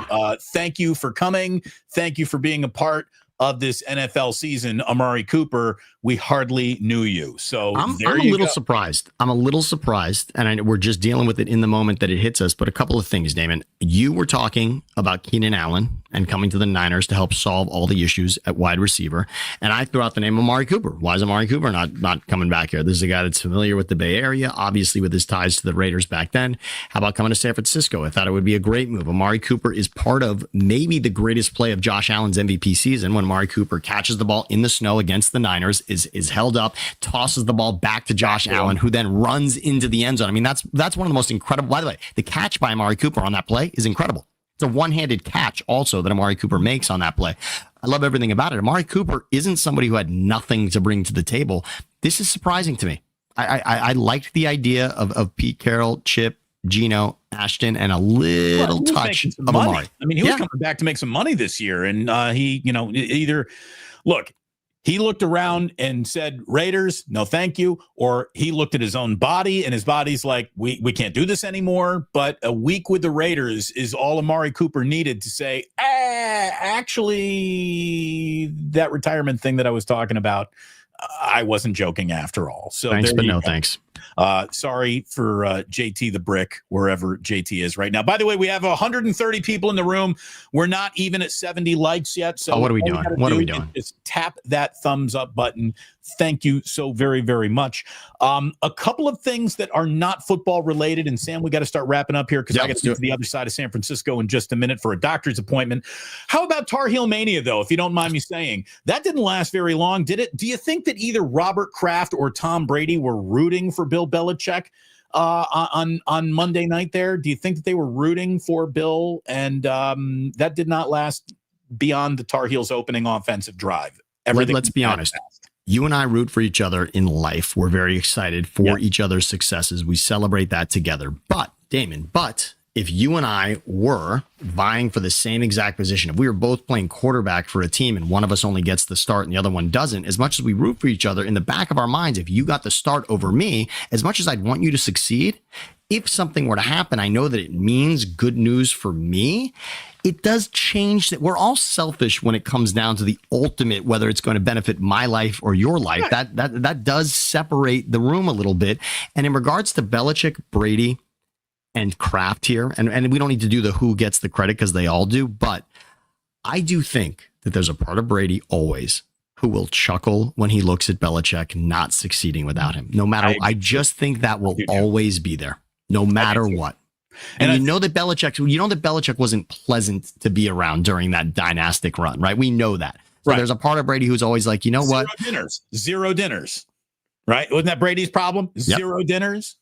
thank you for coming. Thank you for being a part of this NFL season, Amari Cooper. We hardly knew you. So I'm a little surprised. I'm a little surprised. And we're just dealing with it in the moment that it hits us. But a couple of things, Damon. You were talking about Keenan Allen and coming to the Niners to help solve all the issues at wide receiver. And I threw out the name of Amari Cooper. Why is Amari Cooper not coming back here? This is a guy that's familiar with the Bay Area, obviously with his ties to the Raiders back then. How about coming to San Francisco? I thought it would be a great move. Amari Cooper is part of maybe the greatest play of Josh Allen's MVP season when Amari Cooper catches the ball in the snow against the Niners, is held up, tosses the ball back to Josh Allen, who then runs into the end zone. I mean, that's one of the most incredible. By the way, the catch by Amari Cooper on that play is incredible. It's a one-handed catch also that Amari Cooper makes on that play. I love everything about it. Amari Cooper isn't somebody who had nothing to bring to the table. This is surprising to me. I liked the idea of Pete Carroll, Chip, Geno, Ashton, and a little touch of Amari. I mean, he was coming back to make some money this year, and he looked around and said, Raiders, no thank you, or he looked at his own body, and his body's like, we can't do this anymore. But a week with the Raiders is all Amari Cooper needed to say, actually, that retirement thing that I was talking about, I wasn't joking after all. So thanks, but no thanks. Sorry for JT the Brick, wherever JT is right now. By the way, we have 130 people in the room. We're not even at 70 likes yet. So what are we doing? What are we doing? Just tap that thumbs up button. Thank you so very, very much. A couple of things that are not football related. And Sam, we got to start wrapping up here because I got to get to the other side of San Francisco in just a minute for a doctor's appointment. How about Tar Heel Mania, though, if you don't mind me saying? That didn't last very long, did it? Do you think that either Robert Kraft or Tom Brady were rooting for Bill Belichick on Monday night there? Do you think that they were rooting for Bill? And that did not last beyond the Tar Heels opening offensive drive. Let's be honest. You and I root for each other in life. We're very excited for each other's successes. We celebrate that together. But, Damon, if you and I were vying for the same exact position, if we were both playing quarterback for a team and one of us only gets the start and the other one doesn't, as much as we root for each other, in the back of our minds, if you got the start over me, as much as I'd want you to succeed, if something were to happen, I know that it means good news for me. It does change that we're all selfish when it comes down to the ultimate, whether it's going to benefit my life or your life. Right. That does separate the room a little bit. And in regards to Belichick, Brady, and Kraft here, and we don't need to do the who gets the credit because they all do, but I do think that there's a part of Brady always who will chuckle when he looks at Belichick not succeeding without him. No matter, I just think that will always be there, no matter what. And you know that Belichick wasn't pleasant to be around during that dynastic run, right? We know that. So there's a part of Brady who's always like, you know what? Zero dinners, right? Wasn't that Brady's problem? Zero dinners.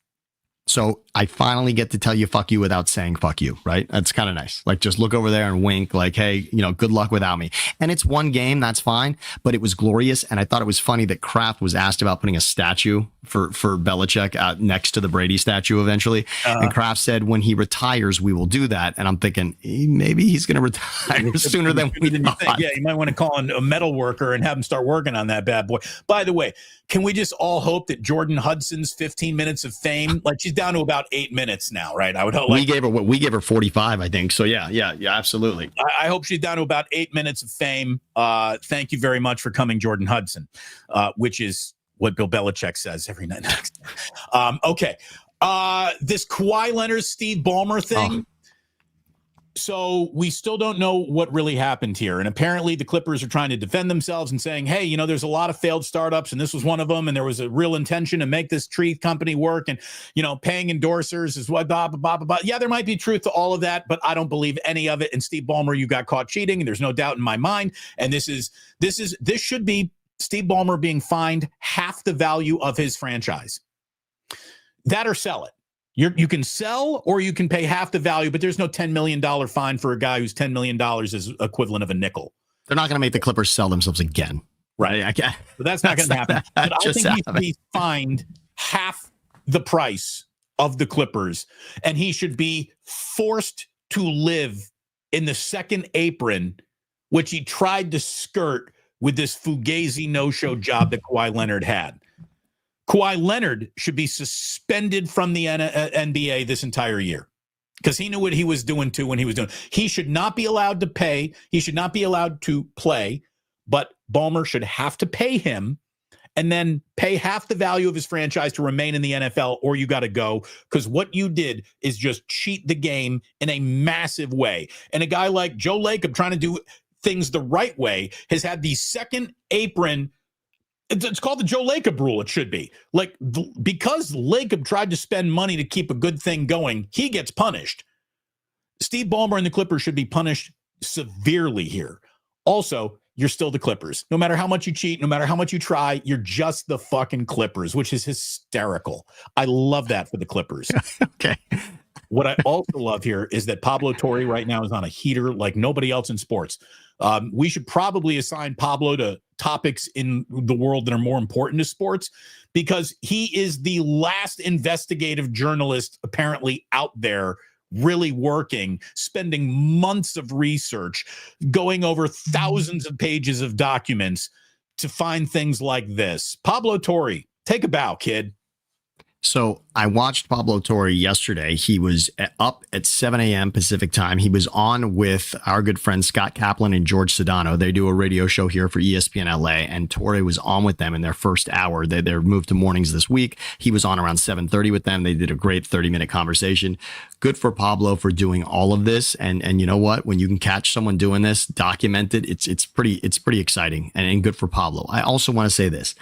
So I finally get to tell you fuck you without saying fuck you, right? That's kind of nice. Like, just look over there and wink like, hey, good luck without me. And it's one game, that's fine, but it was glorious. And I thought it was funny that Kraft was asked about putting a statue for Belichick next to the Brady statue eventually. And Kraft said, when he retires, we will do that. And I'm thinking, maybe he's going to retire sooner than we thought. Yeah, you might want to call in a metal worker and have him start working on that bad boy. By the way, can we just all hope that Jordan Hudson's 15 minutes of fame, like she's down to about 8 minutes now, right? I would hope. We gave her 45, I think. So yeah, absolutely. I hope she's down to about 8 minutes of fame. Thank you very much for coming, Jordan Hudson, which is what Bill Belichick says every night. Okay. This Kawhi Leonard, Steve Ballmer thing. So we still don't know what really happened here. And apparently the Clippers are trying to defend themselves and saying, hey, there's a lot of failed startups and this was one of them. And there was a real intention to make this tree company work and, paying endorsers is what, blah, blah, blah, blah, blah. Yeah, there might be truth to all of that, but I don't believe any of it. And Steve Ballmer, you got caught cheating and there's no doubt in my mind. And this should be Steve Ballmer being fined half the value of his franchise. That or sell it. You can sell or you can pay half the value, but there's no $10 million fine for a guy who's $10 million is equivalent of a nickel. They're not going to make the Clippers sell themselves again. Right. I can't. But that's not going to happen. But I think he should be fined half the price of the Clippers, and he should be forced to live in the second apron, which he tried to skirt with this fugazi no-show job that Kawhi Leonard had. Kawhi Leonard should be suspended from the NBA this entire year because he knew what he was doing too when he was doing. He should not be allowed to pay. He should not be allowed to play, but Ballmer should have to pay him and then pay half the value of his franchise to remain in the NFL, or you got to go, because what you did is just cheat the game in a massive way. And a guy like Joe Lacob trying to do things the right way has had the second apron. It's called the Joe Lacob rule. It should be like, because Lacob tried to spend money to keep a good thing going, he gets punished. Steve Ballmer and the Clippers should be punished severely here. Also, you're still the Clippers. No matter how much you cheat, no matter how much you try, you're just the fucking Clippers, which is hysterical. I love that for the Clippers. Okay. What I also love here is that Pablo Torre right now is on a heater like nobody else in sports. We should probably assign Pablo to topics in the world that are more important to sports, because he is the last investigative journalist apparently out there really working, spending months of research, going over thousands of pages of documents to find things like this. Pablo Torre, take a bow, kid. So I watched Pablo Torre yesterday. He was up at 7 a.m. Pacific time. He was on with our good friends Scott Kaplan and George Sedano. They do a radio show here for ESPN LA, and Torre was on with them in their first hour. They're moved to mornings this week. He was on around 7:30 with them. They did a great 30-minute conversation. Good for Pablo for doing all of this. And you know what? When you can catch someone doing this, document it, it's pretty exciting and good for Pablo. I also want to say this.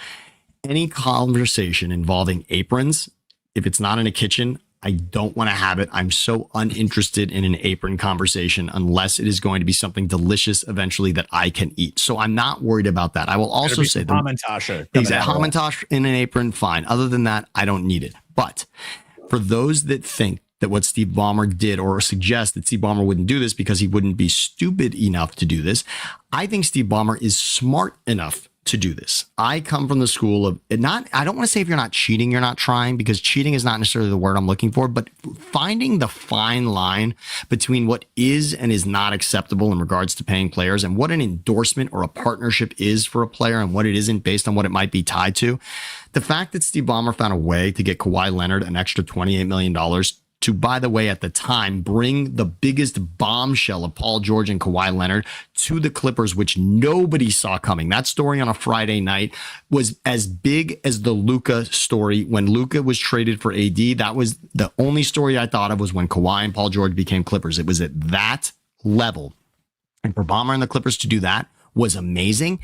Any conversation involving aprons, if it's not in a kitchen, I don't want to have it. I'm so uninterested in an apron conversation unless it is going to be something delicious eventually that I can eat. So I'm not worried about that. I will also say that Hamantash in an apron, fine. Other than that, I don't need it. But for those that think that what Steve Ballmer did, or suggest that Steve Ballmer wouldn't do this because he wouldn't be stupid enough to do this, I think Steve Ballmer is smart enough to do this. I come from the school of I don't want to say if you're not cheating, you're not trying, because cheating is not necessarily the word I'm looking for, but finding the fine line between what is and is not acceptable in regards to paying players, and what an endorsement or a partnership is for a player and what it isn't based on what it might be tied to. The fact that Steve Ballmer found a way to get Kawhi Leonard an extra $28 million to, by the way, at the time, bring the biggest bombshell of Paul George and Kawhi Leonard to the Clippers, which nobody saw coming. That story on a Friday night was as big as the Luka story. When Luka was traded for AD, that was the only story I thought of, was when Kawhi and Paul George became Clippers. It was at that level. And for Ballmer and the Clippers to do that was amazing.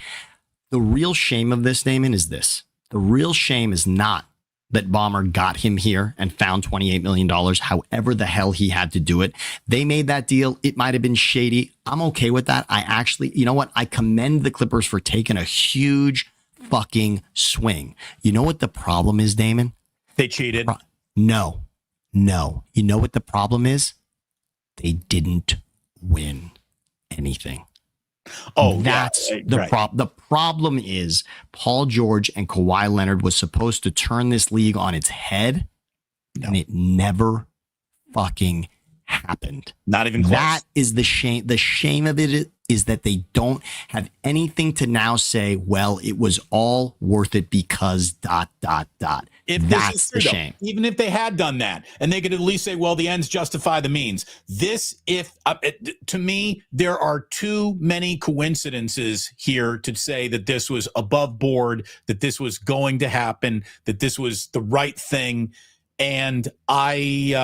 The real shame of this, Damon, is this. The real shame is not that Ballmer got him here and found $28 million, however the hell he had to do it. They made that deal. It might have been shady. I'm okay with that. I actually, you know what? I commend the Clippers for taking a huge fucking swing. You know what the problem is, Damon? They cheated. No. You know what the problem is? They didn't win anything. Oh, that's yeah, the right. problem. The problem is Paul George and Kawhi Leonard was supposed to turn this league on its head, and it never fucking happened. Not even close. That is the shame. The shame of it is that they don't have anything to now say, well, it was all worth it because ... If that's true, the shame. Though, even if they had done that, and they could at least say, well, the ends justify the means. To me, there are too many coincidences here to say that this was above board, that this was going to happen, that this was the right thing. And I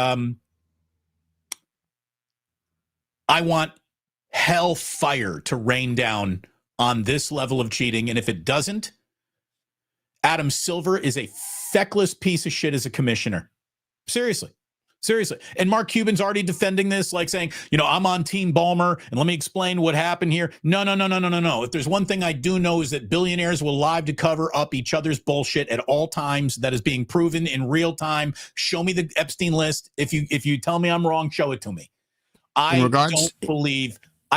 want hellfire to rain down on this level of cheating. And if it doesn't, Adam Silver is a feckless piece of shit as a commissioner. Seriously. Seriously. And Mark Cuban's already defending this, like saying, I'm on Team Ballmer, and let me explain what happened here. No. If there's one thing I do know is that billionaires will lie to cover up each other's bullshit at all times. That is being proven in real time. Show me the Epstein list. If you tell me I'm wrong, show it to me. I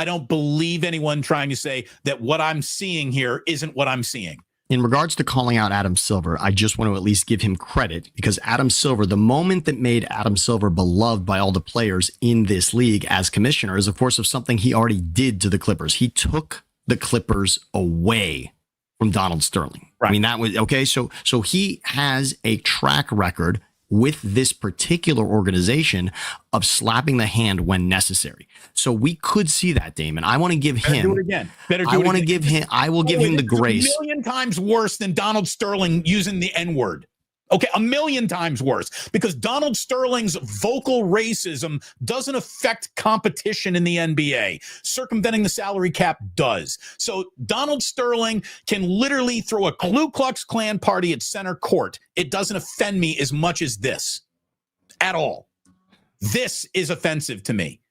don't believe anyone trying to say that what I'm seeing here isn't what I'm seeing. In regards to calling out Adam Silver, I just want to at least give him credit, because Adam Silver, the moment that made Adam Silver beloved by all the players in this league as commissioner is, of course, of something he already did to the Clippers. He took the Clippers away from Donald Sterling. Right. I mean, that was okay. So he has a track record with this particular organization of slapping the hand when necessary. So we could see that, Damon. I want to give him. Do it again. I will give him the grace. A million times worse than Donald Sterling using the N-word. Okay, a million times worse, because Donald Sterling's vocal racism doesn't affect competition in the NBA. Circumventing the salary cap does. So Donald Sterling can literally throw a Ku Klux Klan party at center court. It doesn't offend me as much as this at all. This is offensive to me.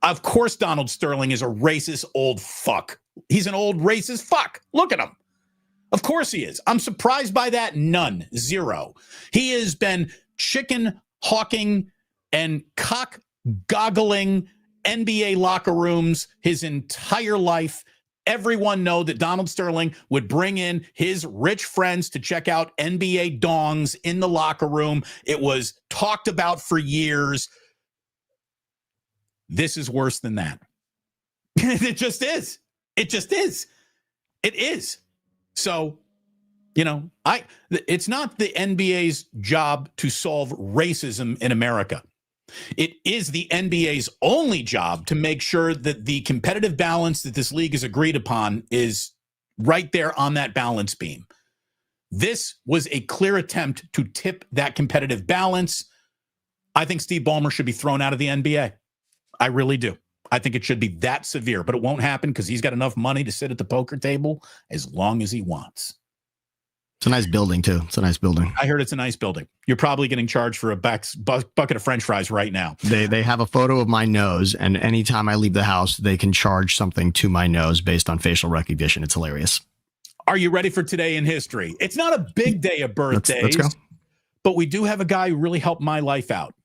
Of course, Donald Sterling is a racist old fuck. He's an old racist fuck. Look at him. Of course he is. I'm surprised by that. None. Zero. He has been chicken hawking and cock goggling NBA locker rooms his entire life. Everyone know that Donald Sterling would bring in his rich friends to check out NBA dongs in the locker room. It was talked about for years. This is worse than that. It just is. It just is. It is. So, it's not the NBA's job to solve racism in America. It is the NBA's only job to make sure that the competitive balance that this league has agreed upon is right there on that balance beam. This was a clear attempt to tip that competitive balance. I think Steve Ballmer should be thrown out of the NBA. I really do. I think it should be that severe, but it won't happen because he's got enough money to sit at the poker table as long as he wants. It's a nice building, too. It's a nice building. I heard it's a nice building. You're probably getting charged for a bucket of French fries right now. They have a photo of my nose, and anytime I leave the house, they can charge something to my nose based on facial recognition. It's hilarious. Are you ready for today in history? It's not a big day of birthdays, let's go. But we do have a guy who really helped my life out.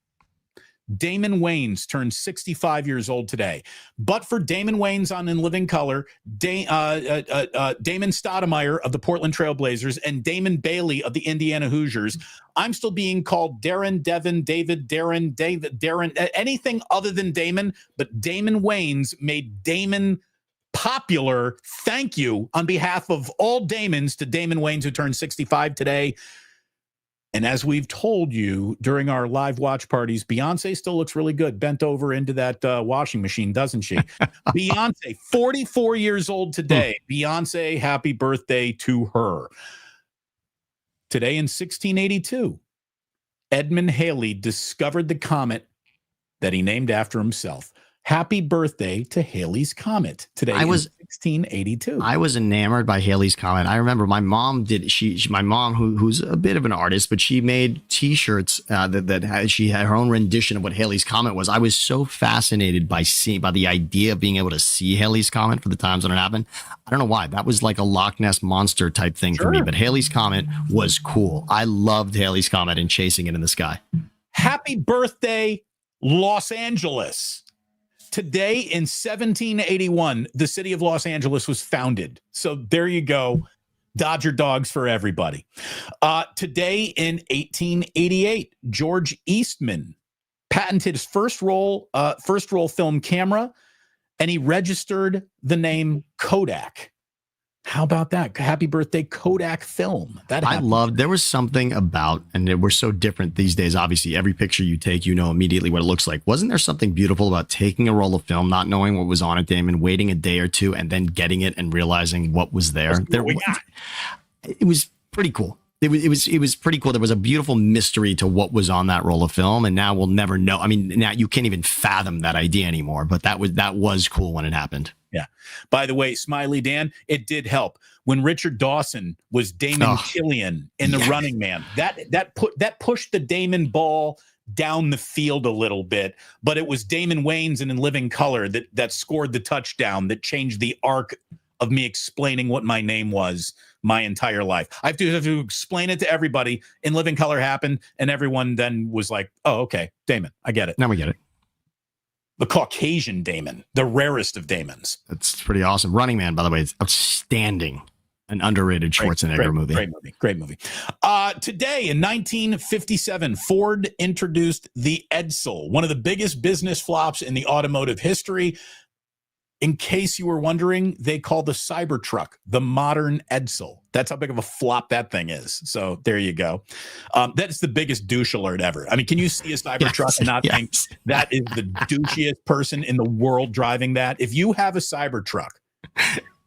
Damon Wayans turned 65 years old today. But for Damon Wayans on In Living Color, Damon Stoudemire of the Portland Trailblazers and Damon Bailey of the Indiana Hoosiers, I'm still being called Darren, Devin, David, Darren, anything other than Damon. But Damon Wayans made Damon popular. Thank you on behalf of all Damons to Damon Wayans, who turned 65 today. And as we've told you during our live watch parties, Beyonce still looks really good, bent over into that washing machine, doesn't she? Beyonce, 44 years old today. Beyonce, happy birthday to her. Today in 1682, Edmund Halley discovered the comet that he named after himself. Happy birthday to Halley's Comet today. In 1682. I was enamored by Halley's Comet. I remember my mom did. My mom, who's a bit of an artist, but she made T-shirts she had her own rendition of what Halley's Comet was. I was so fascinated by the idea of being able to see Halley's Comet for the times when it happened. I don't know why. That was like a Loch Ness monster type thing for me. But Halley's Comet was cool. I loved Halley's Comet and chasing it in the sky. Happy birthday, Los Angeles. Today in 1781, the city of Los Angeles was founded. So there you go. Dodger dogs for everybody. Today in 1888, George Eastman patented his first roll film camera, and he registered the name Kodak. How about that? Happy birthday, Kodak film. There was something about, and we're so different these days. Obviously, every picture you take, you know immediately what it looks like. Wasn't there something beautiful about taking a roll of film, not knowing what was on it, Damon, waiting a day or two, and then getting it and realizing what was there? It was pretty cool. It was pretty cool. There was a beautiful mystery to what was on that roll of film, and now we'll never know. I mean, now you can't even fathom that idea anymore. But that was cool when it happened. Yeah. By the way, Smiley Dan, it did help when Richard Dawson was Damon Killian in The Running Man. That pushed the Damon ball down the field a little bit, but it was Damon Wayans and In Living Color that scored the touchdown that changed the arc of me explaining what my name was my entire life. I have to explain it to everybody. In Living Color happened, and everyone then was like, oh, okay, Damon, I get it. Now we get it. The Caucasian Damon, the rarest of Damons. That's pretty awesome. Running Man, by the way, is outstanding. An underrated Schwarzenegger movie. Great movie. Today in 1957, Ford introduced the Edsel, one of the biggest business flops in the automotive history. In case you were wondering, they call the Cybertruck the modern Edsel. That's how big of a flop that thing is. So there you go. That's the biggest douche alert ever. I mean, can you see a Cybertruck and not think that is the douchiest person in the world driving that? If you have a Cybertruck,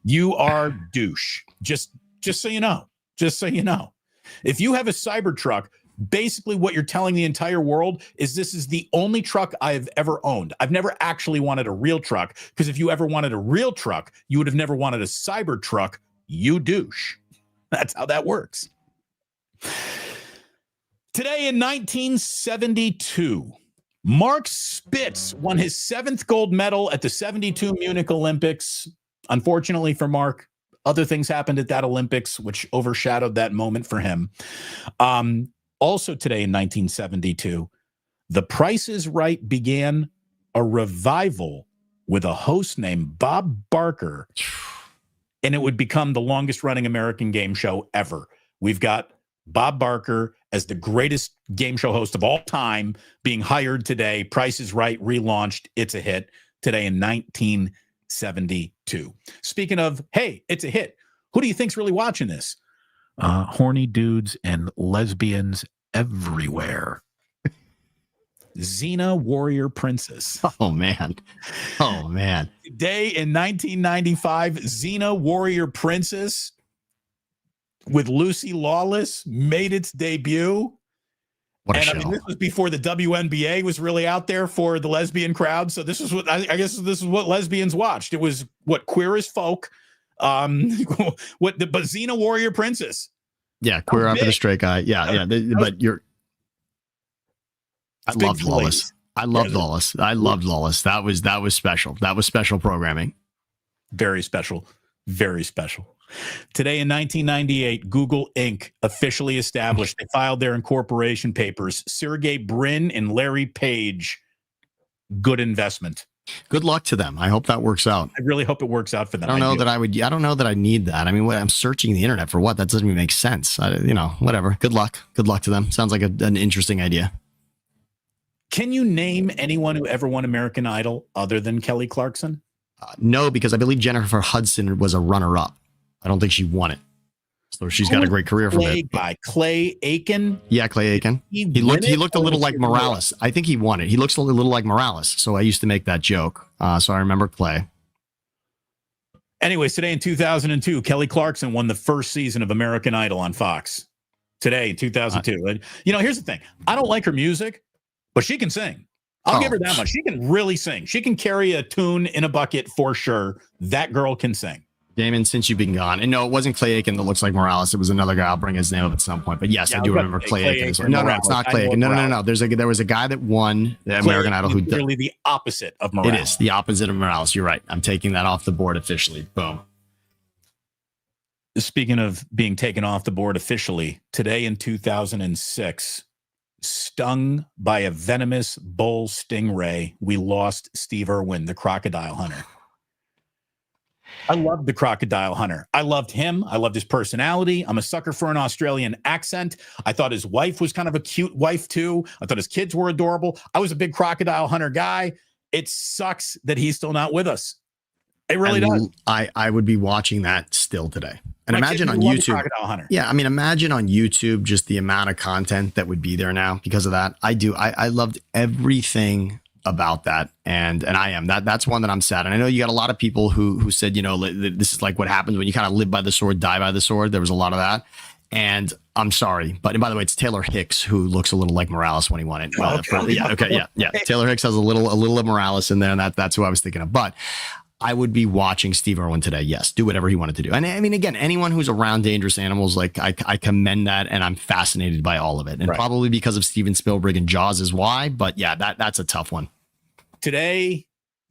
you are douche. Just so you know. Just so you know. If you have a Cybertruck, basically what you're telling the entire world is this is the only truck I've ever owned. I've never actually wanted a real truck, because if you ever wanted a real truck, you would have never wanted a Cybertruck, you douche. That's how that works. Today in 1972, Mark Spitz won his 7th gold medal at the 72 Munich Olympics. Unfortunately for Mark, other things happened at that Olympics, which overshadowed that moment for him. Also today in 1972, The Price is Right began a revival with a host named Bob Barker, and it would become the longest running American game show ever. We've got Bob Barker as the greatest game show host of all time being hired today. Price is Right relaunched. It's a hit today in 1972. Speaking of, hey, it's a hit. Who do you think's really watching this? Horny dudes and lesbians everywhere. Xena Warrior Princess. Oh, man. Today in 1995, Xena Warrior Princess with Lucy Lawless made its debut. What a show. I mean, this was before the WNBA was really out there for the lesbian crowd. So this was what I guess this is what lesbians watched. It was what Queer as Folk. But Xena Warrior Princess. Yeah, queer up and a straight guy. Yeah. But I loved Lawless. I loved Lawless. That was special. That was special programming. Very special. Very special. Today in 1998, Google Inc. officially established. They filed their incorporation papers. Sergey Brin and Larry Page. Good investment. Good luck to them. I hope that works out. I really hope it works out for them. I don't know that I need that. I mean, I'm searching the internet for what? That doesn't even make sense. Whatever. Good luck. Good luck to them. Sounds like an interesting idea. Can you name anyone who ever won American Idol other than Kelly Clarkson? No, because I believe Jennifer Hudson was a runner-up. I don't think she won it. So she's got a great career from it. By Clay Aiken. Yeah, Clay Aiken. He looked a little like Morales. I think he won it. He looks a little like Morales. So I used to make that joke. So I remember Clay. Anyways, today in 2002, Kelly Clarkson won the first season of American Idol on Fox. Today in 2002. And here's the thing. I don't like her music, but she can sing. I'll give her that much. She can really sing. She can carry a tune in a bucket for sure. That girl can sing. Damon, since you've been gone, and no, it wasn't Clay Aiken that looks like Morales. It was another guy. I'll bring his name up at some point. But yes, I do remember Clay Aiken. No, it's not Clay Aiken. No. There was a guy that won the American Idol who did really the opposite of Morales. It is the opposite of Morales. You're right. I'm taking that off the board officially. Boom. Speaking of being taken off the board officially, today in 2006, stung by a venomous bull stingray, we lost Steve Irwin, the crocodile hunter. I loved the crocodile hunter. I loved him. I loved his personality. I'm a sucker for an Australian accent. I thought his wife was kind of a cute wife too. I thought his kids were adorable. I was a big crocodile hunter guy. It sucks that he's still not with us. It really does. I would be watching that still today. And imagine on YouTube. Yeah, I mean, imagine on YouTube just the amount of content that would be there now because of that. I loved everything about that, and that's one that I'm sad. And I know you got a lot of people who said, this is like what happens when you kind of live by the sword, die by the sword. There was a lot of that, and I'm sorry, but by the way, it's Taylor Hicks who looks a little like Morales when he won it. Yeah. Taylor Hicks has a little of Morales in there, and that's who I was thinking of. But I would be watching Steve Irwin today. Yes, do whatever he wanted to do. And I mean, again, anyone who's around dangerous animals, like I commend that, and I'm fascinated by all of it. And probably because of Steven Spielberg and Jaws is why. But yeah, that's a tough one. Today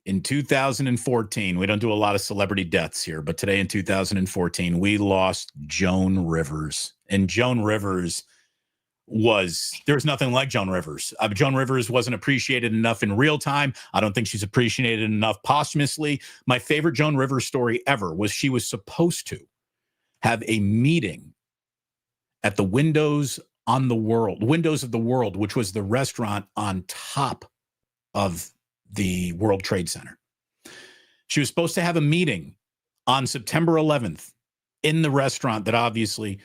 in 2014, we don't do a lot of celebrity deaths here, but today in 2014, we lost Joan Rivers. And Joan Rivers there's nothing like Joan Rivers. Joan Rivers wasn't appreciated enough in real time. I don't think she's appreciated enough posthumously. My favorite Joan Rivers story ever was she was supposed to have a meeting at the Windows of the World, which was the restaurant on top of the World Trade Center. She was supposed to have a meeting on September 11th in the restaurant that obviously,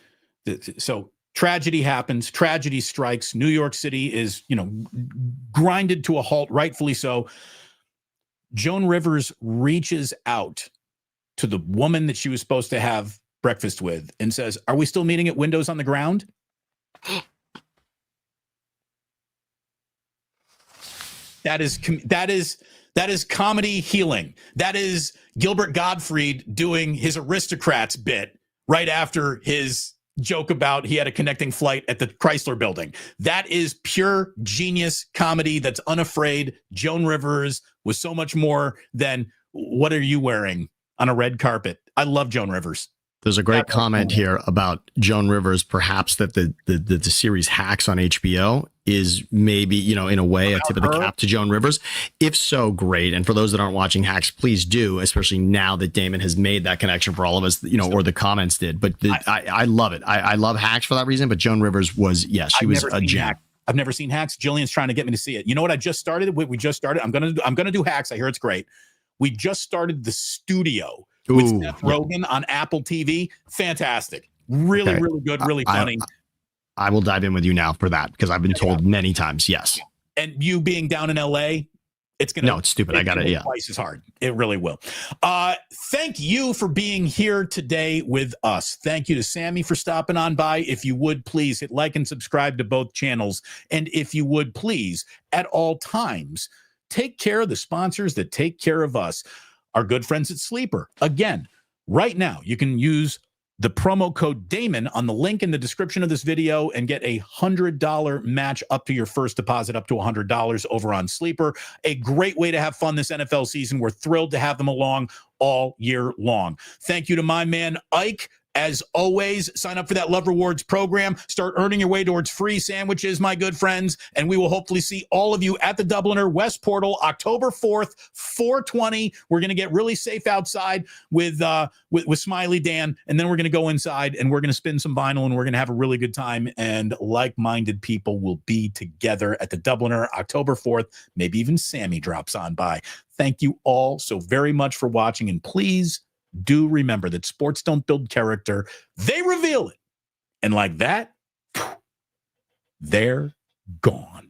so tragedy happens, tragedy strikes. New York City is, grinded to a halt, rightfully so. Joan Rivers reaches out to the woman that she was supposed to have breakfast with and says, "Are we still meeting at Windows on the Ground?" That is comedy healing. That is Gilbert Gottfried doing his Aristocrats bit right after his joke about he had a connecting flight at the Chrysler Building. That is pure genius comedy that's unafraid. Joan Rivers was so much more than what are you wearing on a red carpet. I love Joan Rivers. There's a great comment here about Joan Rivers, perhaps that the series Hacks on HBO is maybe, in a way, a tip of the cap to Joan Rivers. If so, great. And for those that aren't watching Hacks, please do, especially now that Damon has made that connection for all of us, or the comments did. But I love it. I love Hacks for that reason. But Joan Rivers was, she was a gem. I've never seen Hacks. Jillian's trying to get me to see it. You know what I just started? We just started. I'm gonna do Hacks. I hear it's great. We just started The Studio with Seth Rogen on Apple TV. Fantastic. Really good, really funny. I will dive in with you now for that because I've been told many times, yes. And you being down in LA, it's going to... No, it's stupid. I got it, twice as hard. It really will. Thank you for being here today with us. Thank you to Sammy for stopping on by. If you would, please hit like and subscribe to both channels. And if you would, please, at all times, take care of the sponsors that take care of us. Our good friends at Sleeper. Again, right now, you can use the promo code Damon on the link in the description of this video and get a $100 match up to your first deposit, up to $100 over on Sleeper. A great way to have fun this NFL season. We're thrilled to have them along all year long. Thank you to my man, Ike. As always, sign up for that Love Rewards program. Start earning your way towards free sandwiches, my good friends. And we will hopefully see all of you at the Dubliner West Portal, October 4th, 4:20. We're going to get really safe outside with Smiley Dan. And then we're going to go inside and we're going to spin some vinyl and we're going to have a really good time. And like-minded people will be together at the Dubliner, October 4th. Maybe even Sammy drops on by. Thank you all so very much for watching. And please, do remember that sports don't build character, they reveal it. And like that, they're gone.